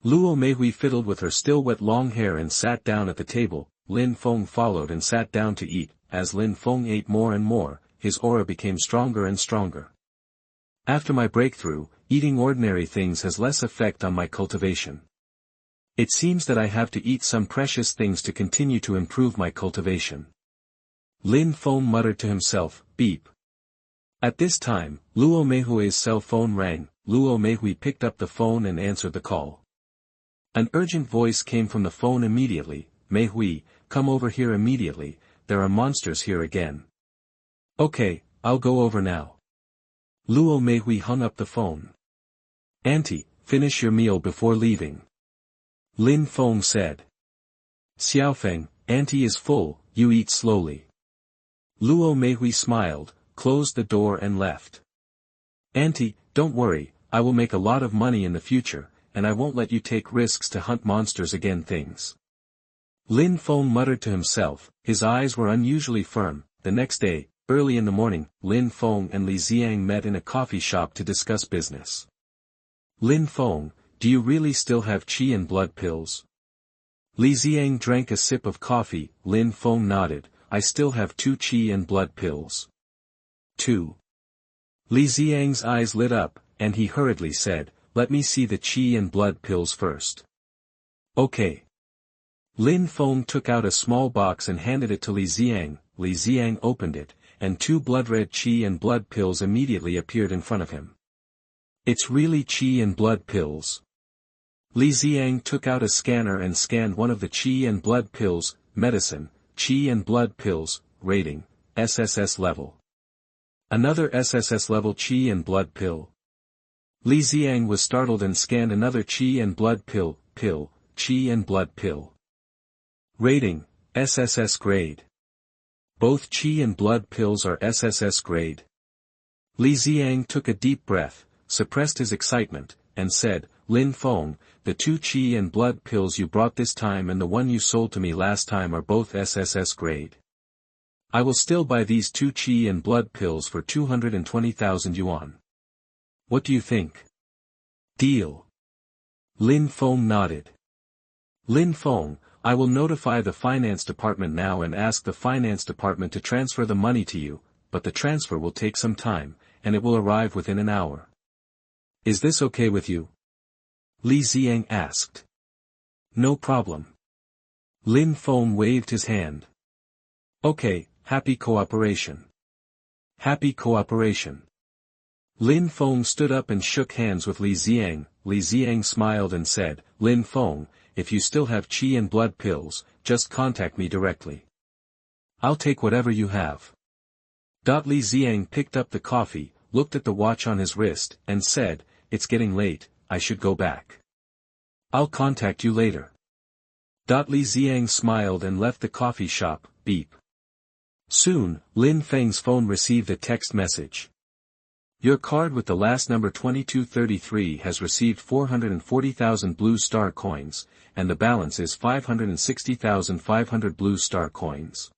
Luo Meihui fiddled with her still wet long hair and sat down at the table. Lin Feng followed and sat down to eat. As Lin Feng ate more and more, his aura became stronger and stronger. After my breakthrough, eating ordinary things has less effect on my cultivation. It seems that I have to eat some precious things to continue to improve my cultivation. Lin Feng muttered to himself, beep. At this time, Luo Meihui's cell phone rang. Luo Meihui picked up the phone and answered the call. An urgent voice came from the phone immediately, Meihui, come over here immediately, there are monsters here again. Okay, I'll go over now. Luo Meihui hung up the phone. Auntie, finish your meal before leaving. Lin Feng said. Xiaofeng, Auntie is full, you eat slowly. Luo Meihui smiled, closed the door and left. Auntie, don't worry, I will make a lot of money in the future, and I won't let you take risks to hunt monsters again things. Lin Feng muttered to himself, his eyes were unusually firm. The next day, early in the morning, Lin Feng and Li Xiang met in a coffee shop to discuss business. Lin Feng, do you really still have qi and blood pills? Li Xiang drank a sip of coffee. Lin Feng nodded, I still have 2 qi and blood pills. 2. Li Xiang's eyes lit up, and he hurriedly said, let me see the qi and blood pills first. Okay. Lin Feng took out a small box and handed it to Li Xiang. Li Xiang opened it, and 2 blood-red qi and blood pills immediately appeared in front of him. It's really qi and blood pills. Li Xiang took out a scanner and scanned one of the qi and blood pills. Medicine, qi and blood pills, rating, SSS level. Another SSS level qi and blood pill. Li Xiang was startled and scanned another qi and blood pill, qi and blood pill. Rating, SSS grade. Both qi and blood pills are SSS grade. Li Xiang took a deep breath, suppressed his excitement, and said, Lin Feng, the 2 qi and blood pills you brought this time and the one you sold to me last time are both SSS grade. I will still buy these 2 qi and blood pills for 220,000 yuan. What do you think? Deal. Lin Feng nodded. Lin Feng, I will notify the finance department now and ask the finance department to transfer the money to you, but the transfer will take some time, and it will arrive within an hour. Is this okay with you? Li Ziang asked. No problem. Lin Feng waved his hand. Okay, happy cooperation. Happy cooperation. Lin Feng stood up and shook hands with Li Ziang. Li Ziang smiled and said, Lin Feng, if you still have qi and blood pills, just contact me directly. I'll take whatever you have. Li Ziang picked up the coffee, looked at the watch on his wrist, and said, It's getting late, I should go back. I'll contact you later. Li Ziang smiled and left the coffee shop. Beep. Soon, Lin Feng's phone received a text message. Your card with the last number 2233 has received 440,000 blue star coins, and the balance is 560,500 blue star coins.